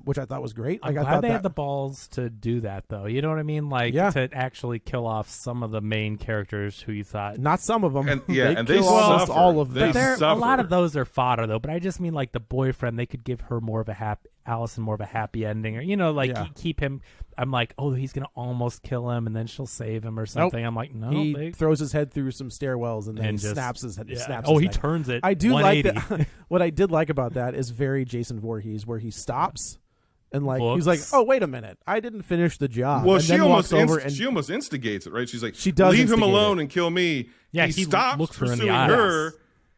[SPEAKER 3] Which I thought was great.
[SPEAKER 4] I'm
[SPEAKER 3] Like, I
[SPEAKER 4] glad
[SPEAKER 3] thought
[SPEAKER 4] they
[SPEAKER 3] that
[SPEAKER 4] had the balls to do that, though. You know what I mean? Like,
[SPEAKER 3] Yeah.
[SPEAKER 4] to actually kill off some of the main characters who you thought.
[SPEAKER 3] not some of them.
[SPEAKER 5] And, yeah, and they
[SPEAKER 3] kill almost
[SPEAKER 5] suffer.
[SPEAKER 3] all of
[SPEAKER 5] They
[SPEAKER 3] them.
[SPEAKER 4] But there, a
[SPEAKER 5] suffer.
[SPEAKER 4] lot of those are fodder, though. But I just mean, like, the boyfriend, they could give her more of a Allison more of a happy ending, or like
[SPEAKER 3] Yeah.
[SPEAKER 4] keep him. I'm like, oh, he's gonna almost kill him, and then she'll save him or something. I'm like, no,
[SPEAKER 3] he
[SPEAKER 4] they
[SPEAKER 3] throws his head through some stairwells and then
[SPEAKER 4] and just
[SPEAKER 3] snaps his head.
[SPEAKER 4] yeah.
[SPEAKER 3] Snaps
[SPEAKER 4] Oh,
[SPEAKER 3] his
[SPEAKER 4] he
[SPEAKER 3] neck.
[SPEAKER 4] turns it.
[SPEAKER 3] I do like
[SPEAKER 4] 180.
[SPEAKER 3] that. What I did like about that is very Jason Voorhees, where he stops and like
[SPEAKER 4] Looks.
[SPEAKER 3] he's like, "Oh, wait a minute, I didn't finish the job."
[SPEAKER 5] Well,
[SPEAKER 3] and
[SPEAKER 5] she
[SPEAKER 3] then
[SPEAKER 5] almost
[SPEAKER 3] walks over and
[SPEAKER 5] she almost instigates it, right? She's like,
[SPEAKER 3] She does
[SPEAKER 5] leave him
[SPEAKER 3] instigate
[SPEAKER 5] alone
[SPEAKER 3] it.
[SPEAKER 5] and kill me.
[SPEAKER 4] Yeah,
[SPEAKER 5] he
[SPEAKER 4] he
[SPEAKER 5] stops
[SPEAKER 4] looks her in the
[SPEAKER 5] pursuing
[SPEAKER 4] eyes.
[SPEAKER 5] her.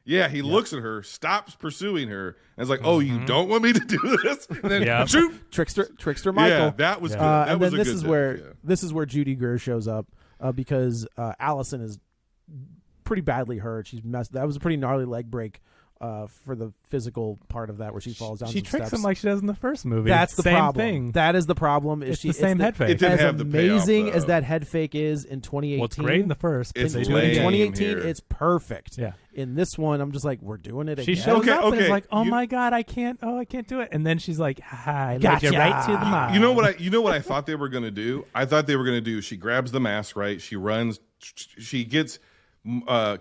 [SPEAKER 5] Yeah, he looks at her, stops pursuing her, and is like, "Oh, you don't want me to do this?" And then
[SPEAKER 4] Yeah.
[SPEAKER 5] shoot.
[SPEAKER 3] trickster Michael.
[SPEAKER 5] Yeah, that was good.
[SPEAKER 4] Yeah.
[SPEAKER 5] That
[SPEAKER 3] And
[SPEAKER 5] was
[SPEAKER 3] then
[SPEAKER 5] a
[SPEAKER 3] this
[SPEAKER 5] good
[SPEAKER 3] is
[SPEAKER 5] bit,
[SPEAKER 3] where
[SPEAKER 5] yeah.
[SPEAKER 3] this is where Judy Greer shows up because Allison is pretty badly hurt. She's messed. That was a pretty gnarly leg break for the physical part of that, where she falls down.
[SPEAKER 4] She
[SPEAKER 3] some
[SPEAKER 4] tricks
[SPEAKER 3] steps.
[SPEAKER 4] him like she does in the first movie.
[SPEAKER 3] That's the
[SPEAKER 4] same
[SPEAKER 3] problem.
[SPEAKER 4] thing.
[SPEAKER 3] That is the problem. Is
[SPEAKER 4] It's
[SPEAKER 3] she
[SPEAKER 4] the same head fake.
[SPEAKER 5] It didn't
[SPEAKER 3] as
[SPEAKER 5] have the payoff,
[SPEAKER 3] amazing as
[SPEAKER 5] though.
[SPEAKER 3] that head fake is in 2018.
[SPEAKER 4] Well, it's great in the first. but
[SPEAKER 5] It's
[SPEAKER 4] they
[SPEAKER 3] in
[SPEAKER 4] do it
[SPEAKER 5] lame.
[SPEAKER 4] again.
[SPEAKER 3] 2018,
[SPEAKER 5] here.
[SPEAKER 3] it's perfect.
[SPEAKER 4] Yeah.
[SPEAKER 3] In this one, I'm just like, we're doing it
[SPEAKER 4] She
[SPEAKER 3] again.
[SPEAKER 4] shows
[SPEAKER 5] Okay,
[SPEAKER 4] up and is
[SPEAKER 5] okay.
[SPEAKER 4] like, "Oh
[SPEAKER 5] You-
[SPEAKER 4] my god, I can't do it." And then she's like, "Hi, led
[SPEAKER 3] Gotcha.
[SPEAKER 4] you right to the mob."
[SPEAKER 5] You know what I thought they were going to do? I thought they were going to do. She grabs the mask, right? She runs. She gets.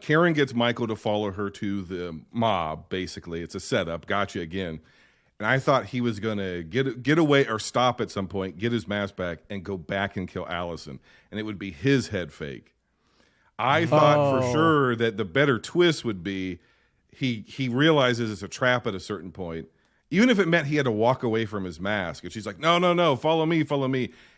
[SPEAKER 5] Karen gets Michael to follow her to the mob. Basically, it's a setup. Gotcha again. And I thought he was going to get away or stop at some point, get his mask back, and go back and kill Allison, and it would be his head fake. I thought for sure that the better twist would be he realizes it's a trap at a certain point, even if it meant he had to walk away from his mask. And she's like, no, follow me.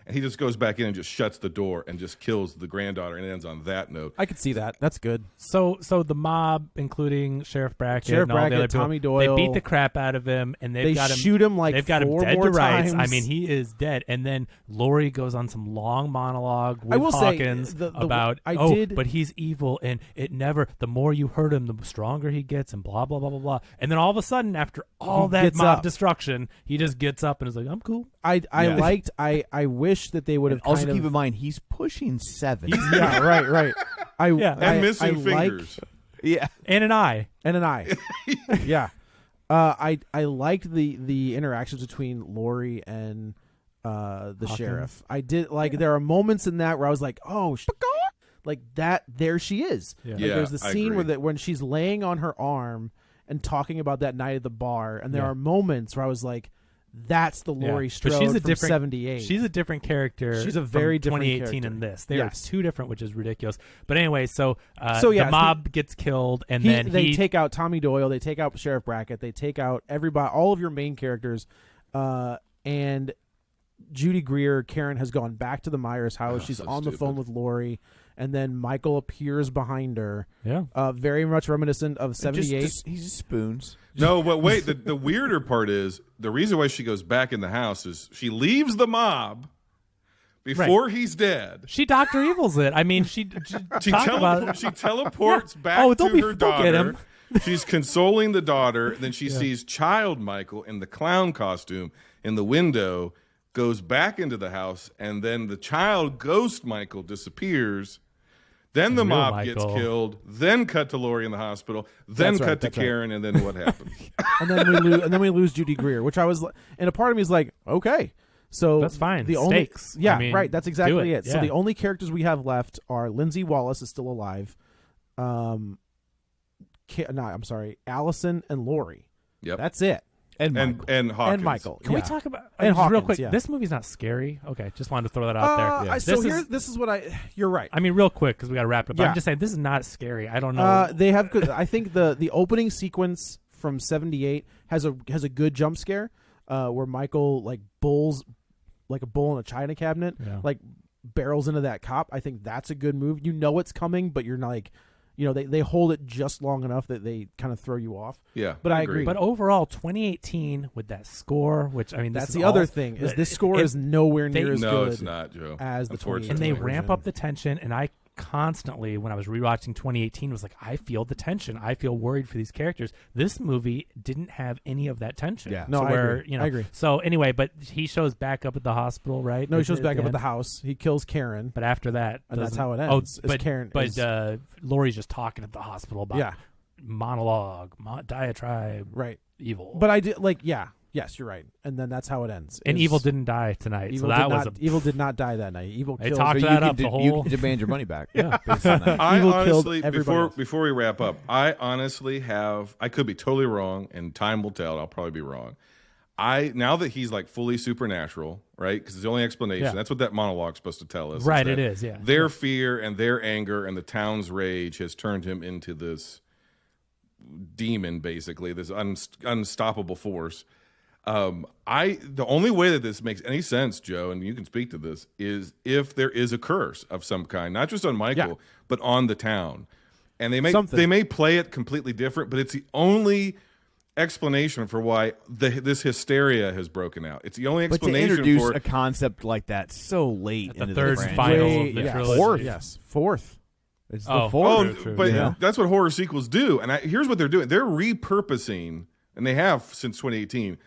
[SPEAKER 5] And he just goes back in and just shuts the door and just kills the granddaughter, and it ends on that note.
[SPEAKER 3] I could see that. That's good.
[SPEAKER 4] So the mob, including Sheriff Brackett,
[SPEAKER 3] Sheriff
[SPEAKER 4] and all the
[SPEAKER 3] Brackett,
[SPEAKER 4] other people,
[SPEAKER 3] Tommy Doyle.
[SPEAKER 4] they beat the crap out of him, and
[SPEAKER 3] They
[SPEAKER 4] got him.
[SPEAKER 3] shoot him like
[SPEAKER 4] they've got him
[SPEAKER 3] 4
[SPEAKER 4] dead
[SPEAKER 3] more
[SPEAKER 4] to rights. I
[SPEAKER 3] times.
[SPEAKER 4] mean, he is dead. And then Laurie goes on some long monologue with
[SPEAKER 3] I will say,
[SPEAKER 4] Hawkins
[SPEAKER 3] the-
[SPEAKER 4] about,
[SPEAKER 3] I
[SPEAKER 4] oh,
[SPEAKER 3] did-
[SPEAKER 4] but he's evil, and it never. The more you hurt him, the stronger he gets, and blah blah blah blah blah. And then all of a sudden, after all
[SPEAKER 3] He
[SPEAKER 4] that
[SPEAKER 3] gets
[SPEAKER 4] mob
[SPEAKER 3] up.
[SPEAKER 4] destruction, he just gets up and is like, "I'm cool."
[SPEAKER 3] I
[SPEAKER 4] Yeah.
[SPEAKER 3] liked. I wish that they would have
[SPEAKER 2] Also,
[SPEAKER 3] kind
[SPEAKER 2] keep
[SPEAKER 3] of,
[SPEAKER 2] in mind he's pushing 7.
[SPEAKER 3] yeah, right.
[SPEAKER 4] Yeah.
[SPEAKER 5] And missing
[SPEAKER 3] like-
[SPEAKER 5] fingers.
[SPEAKER 2] yeah.
[SPEAKER 4] And an eye.
[SPEAKER 3] and an eye. Yeah. I liked the interactions between Laurie and the
[SPEAKER 4] Hawkins.
[SPEAKER 3] sheriff. I did like there are moments in that where I was like, oh, like that. There she is.
[SPEAKER 4] Yeah.
[SPEAKER 3] Like,
[SPEAKER 5] Yeah,
[SPEAKER 3] there's the
[SPEAKER 5] I
[SPEAKER 3] scene
[SPEAKER 5] agree.
[SPEAKER 3] when she's laying on her arm and talking about that night at the bar, and there
[SPEAKER 4] Yeah.
[SPEAKER 3] are moments where I was like, that's the Laurie
[SPEAKER 4] But
[SPEAKER 3] Strode
[SPEAKER 4] she's a
[SPEAKER 3] from
[SPEAKER 4] different
[SPEAKER 3] 78.
[SPEAKER 4] She's a different character.
[SPEAKER 3] She's a very
[SPEAKER 4] from
[SPEAKER 3] different
[SPEAKER 4] 2018
[SPEAKER 3] character.
[SPEAKER 4] in this. They
[SPEAKER 3] Yes.
[SPEAKER 4] are two different, which is ridiculous. But anyway, so
[SPEAKER 3] So, yeah,
[SPEAKER 4] the mob gets killed, and
[SPEAKER 3] They
[SPEAKER 4] then
[SPEAKER 3] take out Tommy Doyle, they take out Sheriff Brackett, they take out everybody, all of your main characters, and Judy Greer, Karen, has gone back to the Myers house.
[SPEAKER 5] Oh,
[SPEAKER 3] She's
[SPEAKER 5] so
[SPEAKER 3] on the
[SPEAKER 5] stupid.
[SPEAKER 3] phone with Laurie, and then Michael appears behind her.
[SPEAKER 4] Yeah.
[SPEAKER 3] Very much reminiscent of 78.
[SPEAKER 2] He just spoons.
[SPEAKER 5] No, but wait. The weirder part is the reason why she goes back in the house is she leaves the mob before he's dead.
[SPEAKER 4] She Dr. Evil's it. I mean, she
[SPEAKER 5] teleports back
[SPEAKER 4] Oh,
[SPEAKER 5] to her
[SPEAKER 4] don't get
[SPEAKER 5] daughter.
[SPEAKER 4] him.
[SPEAKER 5] She's consoling the daughter. Then she sees child Michael in the clown costume in the window, goes back into the house, and then the child ghost Michael disappears. Then the
[SPEAKER 4] Real
[SPEAKER 5] mob
[SPEAKER 4] Michael.
[SPEAKER 5] gets killed. Then cut to Lori in the hospital. Then
[SPEAKER 3] That's right,
[SPEAKER 5] cut to
[SPEAKER 3] that's right.
[SPEAKER 5] Karen, and then what happens?
[SPEAKER 3] and then we lose Judy Greer, which I was, and a part of me is like, okay, so
[SPEAKER 4] That's fine.
[SPEAKER 3] The
[SPEAKER 4] Stakes.
[SPEAKER 3] only, yeah,
[SPEAKER 4] I mean,
[SPEAKER 3] right. That's exactly
[SPEAKER 4] do
[SPEAKER 3] it.
[SPEAKER 4] it.
[SPEAKER 3] So
[SPEAKER 4] Yeah.
[SPEAKER 3] the only characters we have left are Lindsay Wallace is still alive. I'm sorry, Allison and Lori.
[SPEAKER 5] Yep.
[SPEAKER 3] That's it.
[SPEAKER 2] And
[SPEAKER 5] and
[SPEAKER 2] Michael.
[SPEAKER 5] Hawkins.
[SPEAKER 3] And Michael.
[SPEAKER 4] Can we
[SPEAKER 3] Yeah.
[SPEAKER 4] talk about
[SPEAKER 3] And
[SPEAKER 4] just real
[SPEAKER 3] Hawkins,
[SPEAKER 4] quick?
[SPEAKER 3] yeah.
[SPEAKER 4] This movie's not scary. Okay, just wanted to throw that out there.
[SPEAKER 3] So
[SPEAKER 4] This is-
[SPEAKER 3] this is what you're right.
[SPEAKER 4] I mean, real quick because we got to wrap it up. But
[SPEAKER 3] Yeah.
[SPEAKER 4] I'm just saying this is not scary. I don't know.
[SPEAKER 3] They have good. I think the opening sequence from 78 has a good jump scare where Michael like bulls like a bull in a china cabinet,
[SPEAKER 4] Yeah.
[SPEAKER 3] like barrels into that cop. I think that's a good move. You know it's coming, but you're not like, they hold it just long enough that they kind of throw you off.
[SPEAKER 5] Yeah,
[SPEAKER 3] But I agree.
[SPEAKER 4] But overall, 2018 with that score, which I mean, this
[SPEAKER 3] That's
[SPEAKER 4] is
[SPEAKER 3] the other
[SPEAKER 4] all-
[SPEAKER 3] thing is this score is nowhere near as
[SPEAKER 5] No,
[SPEAKER 3] good
[SPEAKER 5] it's not, Joe.
[SPEAKER 3] as the
[SPEAKER 5] Unfortunately.
[SPEAKER 4] and they
[SPEAKER 3] 2018
[SPEAKER 4] ramp
[SPEAKER 3] version.
[SPEAKER 4] up the tension. And I constantly, when I was rewatching 2018, was like, I feel the tension. I feel worried for these characters. This movie didn't have any of that tension.
[SPEAKER 2] Yeah.
[SPEAKER 3] No,
[SPEAKER 4] So
[SPEAKER 3] I
[SPEAKER 4] where,
[SPEAKER 3] agree.
[SPEAKER 4] you know,
[SPEAKER 3] I agree.
[SPEAKER 4] So anyway, but he shows back up at the hospital, right?
[SPEAKER 3] No, he shows back up at
[SPEAKER 4] end?
[SPEAKER 3] the house. He kills Karen.
[SPEAKER 4] But after that,
[SPEAKER 3] And that's
[SPEAKER 4] doesn't-
[SPEAKER 3] how it ends, is
[SPEAKER 4] but
[SPEAKER 3] Karen
[SPEAKER 4] but
[SPEAKER 3] is-
[SPEAKER 4] Lori's just talking at the hospital about
[SPEAKER 3] Yeah.
[SPEAKER 4] monologue, diatribe,
[SPEAKER 3] Right.
[SPEAKER 4] evil.
[SPEAKER 3] But I did yes, you're right. And then that's how it ends.
[SPEAKER 4] and
[SPEAKER 3] is-
[SPEAKER 4] evil didn't die tonight,
[SPEAKER 3] Evil
[SPEAKER 4] so that
[SPEAKER 3] did
[SPEAKER 4] was
[SPEAKER 3] not, Evil did not die that night. Evil
[SPEAKER 4] They
[SPEAKER 3] killed.
[SPEAKER 4] talked
[SPEAKER 2] So
[SPEAKER 4] that
[SPEAKER 2] you
[SPEAKER 4] up,
[SPEAKER 2] can,
[SPEAKER 4] the
[SPEAKER 2] you
[SPEAKER 4] whole-
[SPEAKER 2] can demand your money back. Based on that.
[SPEAKER 5] I
[SPEAKER 3] Evil killed
[SPEAKER 5] honestly,
[SPEAKER 3] everybody
[SPEAKER 5] before we wrap up, I honestly have. I could be totally wrong, and time will tell. I'll probably be wrong. Now that he's like fully supernatural, right? Because it's the only explanation.
[SPEAKER 3] Yeah.
[SPEAKER 5] That's what that monologue's supposed to tell us.
[SPEAKER 4] Right,
[SPEAKER 5] that
[SPEAKER 4] it is, yeah.
[SPEAKER 5] Their fear and their anger and the town's rage has turned him into this demon, basically, this unstoppable force. The only way that this makes any sense, Joe, and you can speak to this, is if there is a curse of some kind, not just on Michael,
[SPEAKER 3] Yeah.
[SPEAKER 5] but on the town. And they
[SPEAKER 3] Something.
[SPEAKER 5] may play it completely different, but it's the only explanation for why this hysteria has broken out. It's the only
[SPEAKER 2] But to
[SPEAKER 5] explanation
[SPEAKER 2] introduce
[SPEAKER 5] for
[SPEAKER 2] a concept like that so late
[SPEAKER 4] the
[SPEAKER 2] into
[SPEAKER 4] third
[SPEAKER 2] the
[SPEAKER 4] and
[SPEAKER 2] franchise.
[SPEAKER 4] final
[SPEAKER 3] Way-
[SPEAKER 4] of the
[SPEAKER 3] yeah,
[SPEAKER 4] trilogy.
[SPEAKER 3] fourth. Yes, fourth.
[SPEAKER 2] It's
[SPEAKER 4] Oh.
[SPEAKER 2] the fourth.
[SPEAKER 5] Oh,
[SPEAKER 4] True,
[SPEAKER 5] but
[SPEAKER 2] yeah.
[SPEAKER 5] that's what horror sequels do. And here's what they're doing. They're repurposing, and they have since 2018,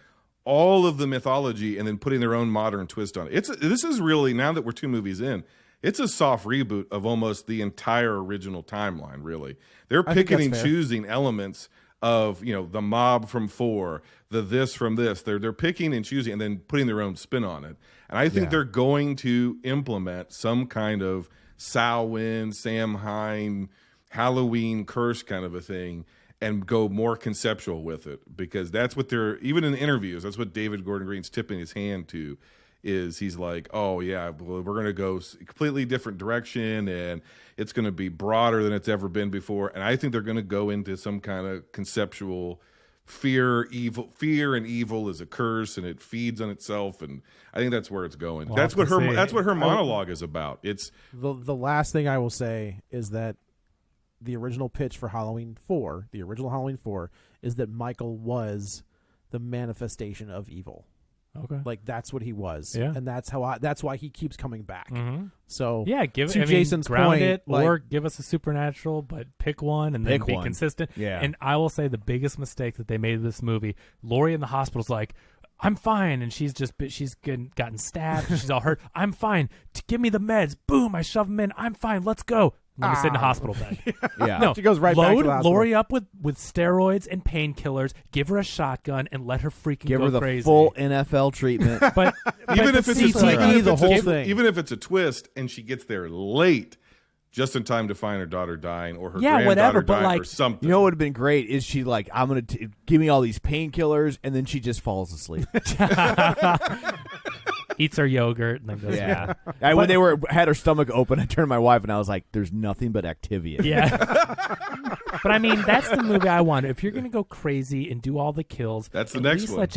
[SPEAKER 5] all of the mythology and then putting their own modern twist on it. This is really, now that we're 2 movies in, it's a soft reboot of almost the entire original timeline, really. They're
[SPEAKER 3] I think
[SPEAKER 5] picking and
[SPEAKER 3] that's fair.
[SPEAKER 5] choosing elements of, the mob from 4, the this from this. They're picking and choosing and then putting their own spin on it. And I think they're going to implement some kind of Samhain, Samhain, Halloween curse kind of a thing and go more conceptual with it, because that's what they're, even in interviews, that's what David Gordon Green's tipping his hand to, is he's like, oh yeah, well, we're going to go a completely different direction and it's going to be broader than it's ever been before. And I think they're going to go into some kind of conceptual fear and evil is a curse and it feeds on itself. And I think that's where it's going.
[SPEAKER 4] We'll
[SPEAKER 5] That's
[SPEAKER 4] have
[SPEAKER 5] what
[SPEAKER 4] to see.
[SPEAKER 5] that's what her monologue is about. It's
[SPEAKER 3] The last thing I will say is that the original pitch for the original Halloween 4, is that Michael was the manifestation of evil.
[SPEAKER 4] Okay.
[SPEAKER 3] Like that's what he was,
[SPEAKER 4] Yeah.
[SPEAKER 3] and that's why he keeps coming back.
[SPEAKER 4] Mhm.
[SPEAKER 3] So
[SPEAKER 4] Yeah,
[SPEAKER 3] to Jason's
[SPEAKER 4] ground
[SPEAKER 3] point,
[SPEAKER 4] it,
[SPEAKER 3] like-
[SPEAKER 4] or give us a supernatural, but pick one and then
[SPEAKER 2] Pick
[SPEAKER 4] be
[SPEAKER 2] one.
[SPEAKER 4] consistent.
[SPEAKER 2] Yeah.
[SPEAKER 4] And I will say the biggest mistake that they made with this movie, Lori in the hospital's like, I'm fine, and she's gotten stabbed, she's all hurt. I'm fine. Give me the meds. Boom! I shove them in. I'm fine. Let's go. Let me sit in the hospital bed.
[SPEAKER 2] Yeah.
[SPEAKER 4] No,
[SPEAKER 3] She goes right back to
[SPEAKER 4] load
[SPEAKER 3] the hospital.
[SPEAKER 4] Lori up with steroids and painkillers. Give her a shotgun and let her freaking
[SPEAKER 2] Give
[SPEAKER 4] go
[SPEAKER 2] her the
[SPEAKER 4] crazy.
[SPEAKER 2] full NFL treatment.
[SPEAKER 4] But
[SPEAKER 5] even
[SPEAKER 4] but
[SPEAKER 5] if it's
[SPEAKER 4] see,
[SPEAKER 5] a twist,
[SPEAKER 3] CTE, the whole thing.
[SPEAKER 5] even if it's a twist and she gets there late, just in time to find her daughter dying or her
[SPEAKER 4] Yeah,
[SPEAKER 5] granddaughter
[SPEAKER 4] whatever, but
[SPEAKER 5] dying
[SPEAKER 4] like-
[SPEAKER 5] or something.
[SPEAKER 2] You know what would have been great is she like, I'm going to give me all these painkillers, and then she just falls asleep.
[SPEAKER 4] eats her yogurt and then goes,
[SPEAKER 2] Yeah.
[SPEAKER 4] yeah.
[SPEAKER 2] When they had her stomach open, I turned to my wife and I was like, "There's nothing but Activia."
[SPEAKER 4] Yeah. But I mean, that's the movie I want. If you're going to go crazy and do all the kills,
[SPEAKER 5] That's the
[SPEAKER 4] at
[SPEAKER 5] next
[SPEAKER 4] least
[SPEAKER 5] one.
[SPEAKER 4] let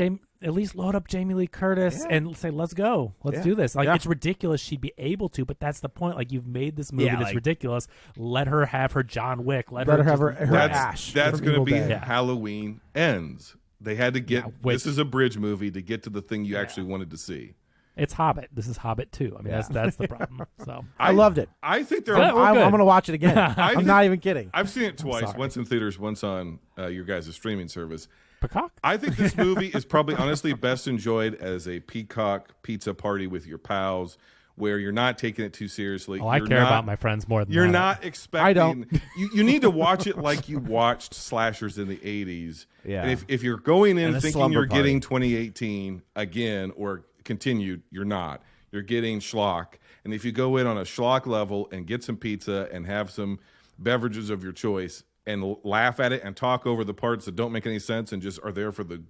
[SPEAKER 4] at least load up Jamie Lee Curtis and say, let's go. Let's do this. Like, it's ridiculous she'd be able to, but that's the point. Like, you've made this movie that's ridiculous. Let her have her John Wick. Let her
[SPEAKER 3] have her Ash.
[SPEAKER 5] That's going to be
[SPEAKER 3] Dead.
[SPEAKER 5] Halloween Ends. They had to get, this is a bridge movie to get to the thing you actually wanted to see.
[SPEAKER 4] It's Hobbit. This is Hobbit 2. I mean, that's the problem. So
[SPEAKER 3] I loved it.
[SPEAKER 5] I think there
[SPEAKER 3] I'm
[SPEAKER 5] are.
[SPEAKER 3] going to watch it again. I'm not even kidding.
[SPEAKER 5] I've seen it twice. Once in theaters, once on your guys' streaming service.
[SPEAKER 4] Peacock?
[SPEAKER 5] I think this movie is probably honestly best enjoyed as a Peacock pizza party with your pals, where you're not taking it too seriously.
[SPEAKER 4] Oh, I care about my friends more than
[SPEAKER 5] you're
[SPEAKER 4] that.
[SPEAKER 5] not expecting.
[SPEAKER 3] I don't.
[SPEAKER 5] You need to watch it like you watched slashers in the 80s.
[SPEAKER 2] Yeah.
[SPEAKER 5] And if you're going in
[SPEAKER 2] And a
[SPEAKER 5] thinking
[SPEAKER 2] slumber
[SPEAKER 5] you're
[SPEAKER 2] party.
[SPEAKER 5] getting 2018 again or continued, you're not. You're getting schlock. And if you go in on a schlock level and get some pizza and have some beverages of your choice and laugh at it and talk over the parts that don't make any sense and just are there for the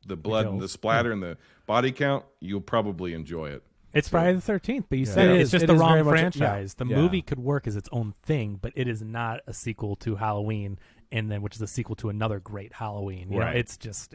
[SPEAKER 5] blood and the splatter and the body count, you'll probably enjoy it.
[SPEAKER 4] It's Friday the 13th, but you said
[SPEAKER 3] It
[SPEAKER 4] it's
[SPEAKER 3] is.
[SPEAKER 4] just
[SPEAKER 3] It
[SPEAKER 4] the
[SPEAKER 3] is very
[SPEAKER 4] wrong
[SPEAKER 3] much
[SPEAKER 4] franchise. The
[SPEAKER 2] Yeah.
[SPEAKER 4] movie could work as its own thing, but it is not a sequel to Halloween, and then which is a sequel to another great Halloween. You know,
[SPEAKER 5] Right.
[SPEAKER 4] it's just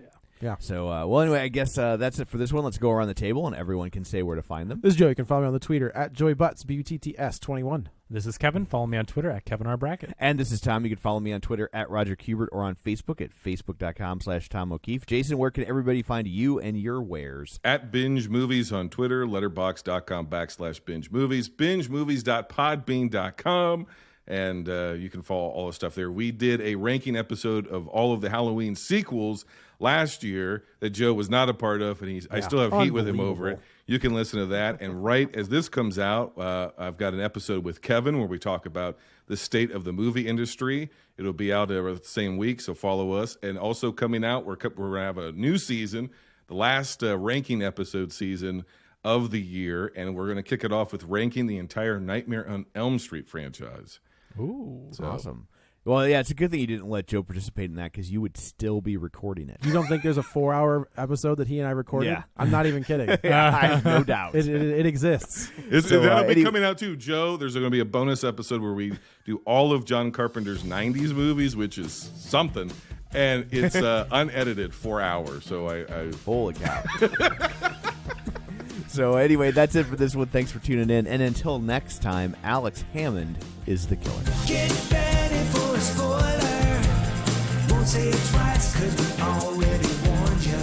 [SPEAKER 2] So, well, anyway, I guess that's it for this one. Let's go around the table, and everyone can say where to find them.
[SPEAKER 3] This is Joe. You can follow me on the Twitter at JoyButts, BUTTS21.
[SPEAKER 4] This is Kevin. Follow me on Twitter at Kevin R. Brackett.
[SPEAKER 2] And this is Tom. You can follow me on Twitter at Roger Kubert or on Facebook at facebook.com/Tom O'Keefe. Jason, where can everybody find you and your wares?
[SPEAKER 5] At Binge Movies on Twitter, letterbox.com/Binge Movies, bingemovies.podbean.com, and you can follow all the stuff there. We did a ranking episode of all of the Halloween sequels last year that Joe was not a part of, and I still have heat with him over it. You can listen to that. And right as this comes out, I've got an episode with Kevin where we talk about the state of the movie industry. It'll be out the same week, so follow us. And also coming out, we're going to have a new season, the last ranking episode season of the year, and we're going to kick it off with ranking the entire Nightmare on Elm Street franchise.
[SPEAKER 4] Ooh.
[SPEAKER 5] So,
[SPEAKER 2] Awesome. Well, yeah, it's a good thing you didn't let Joe participate in that because you would still be recording it.
[SPEAKER 3] You don't think there's a 4-hour episode that he and I recorded?
[SPEAKER 2] Yeah.
[SPEAKER 3] I'm not even kidding.
[SPEAKER 2] I have no doubt.
[SPEAKER 3] It exists.
[SPEAKER 5] That'll be coming out too, Joe. There's going to be a bonus episode where we do all of John Carpenter's 90s movies, which is something, and it's unedited 4 hours. So I
[SPEAKER 2] Holy cow. So anyway, that's it for this one. Thanks for tuning in. And until next time, Alex Hammond is the killer.
[SPEAKER 1] Get ready for a spoiler. Won't say it twice, 'cause we already warned you.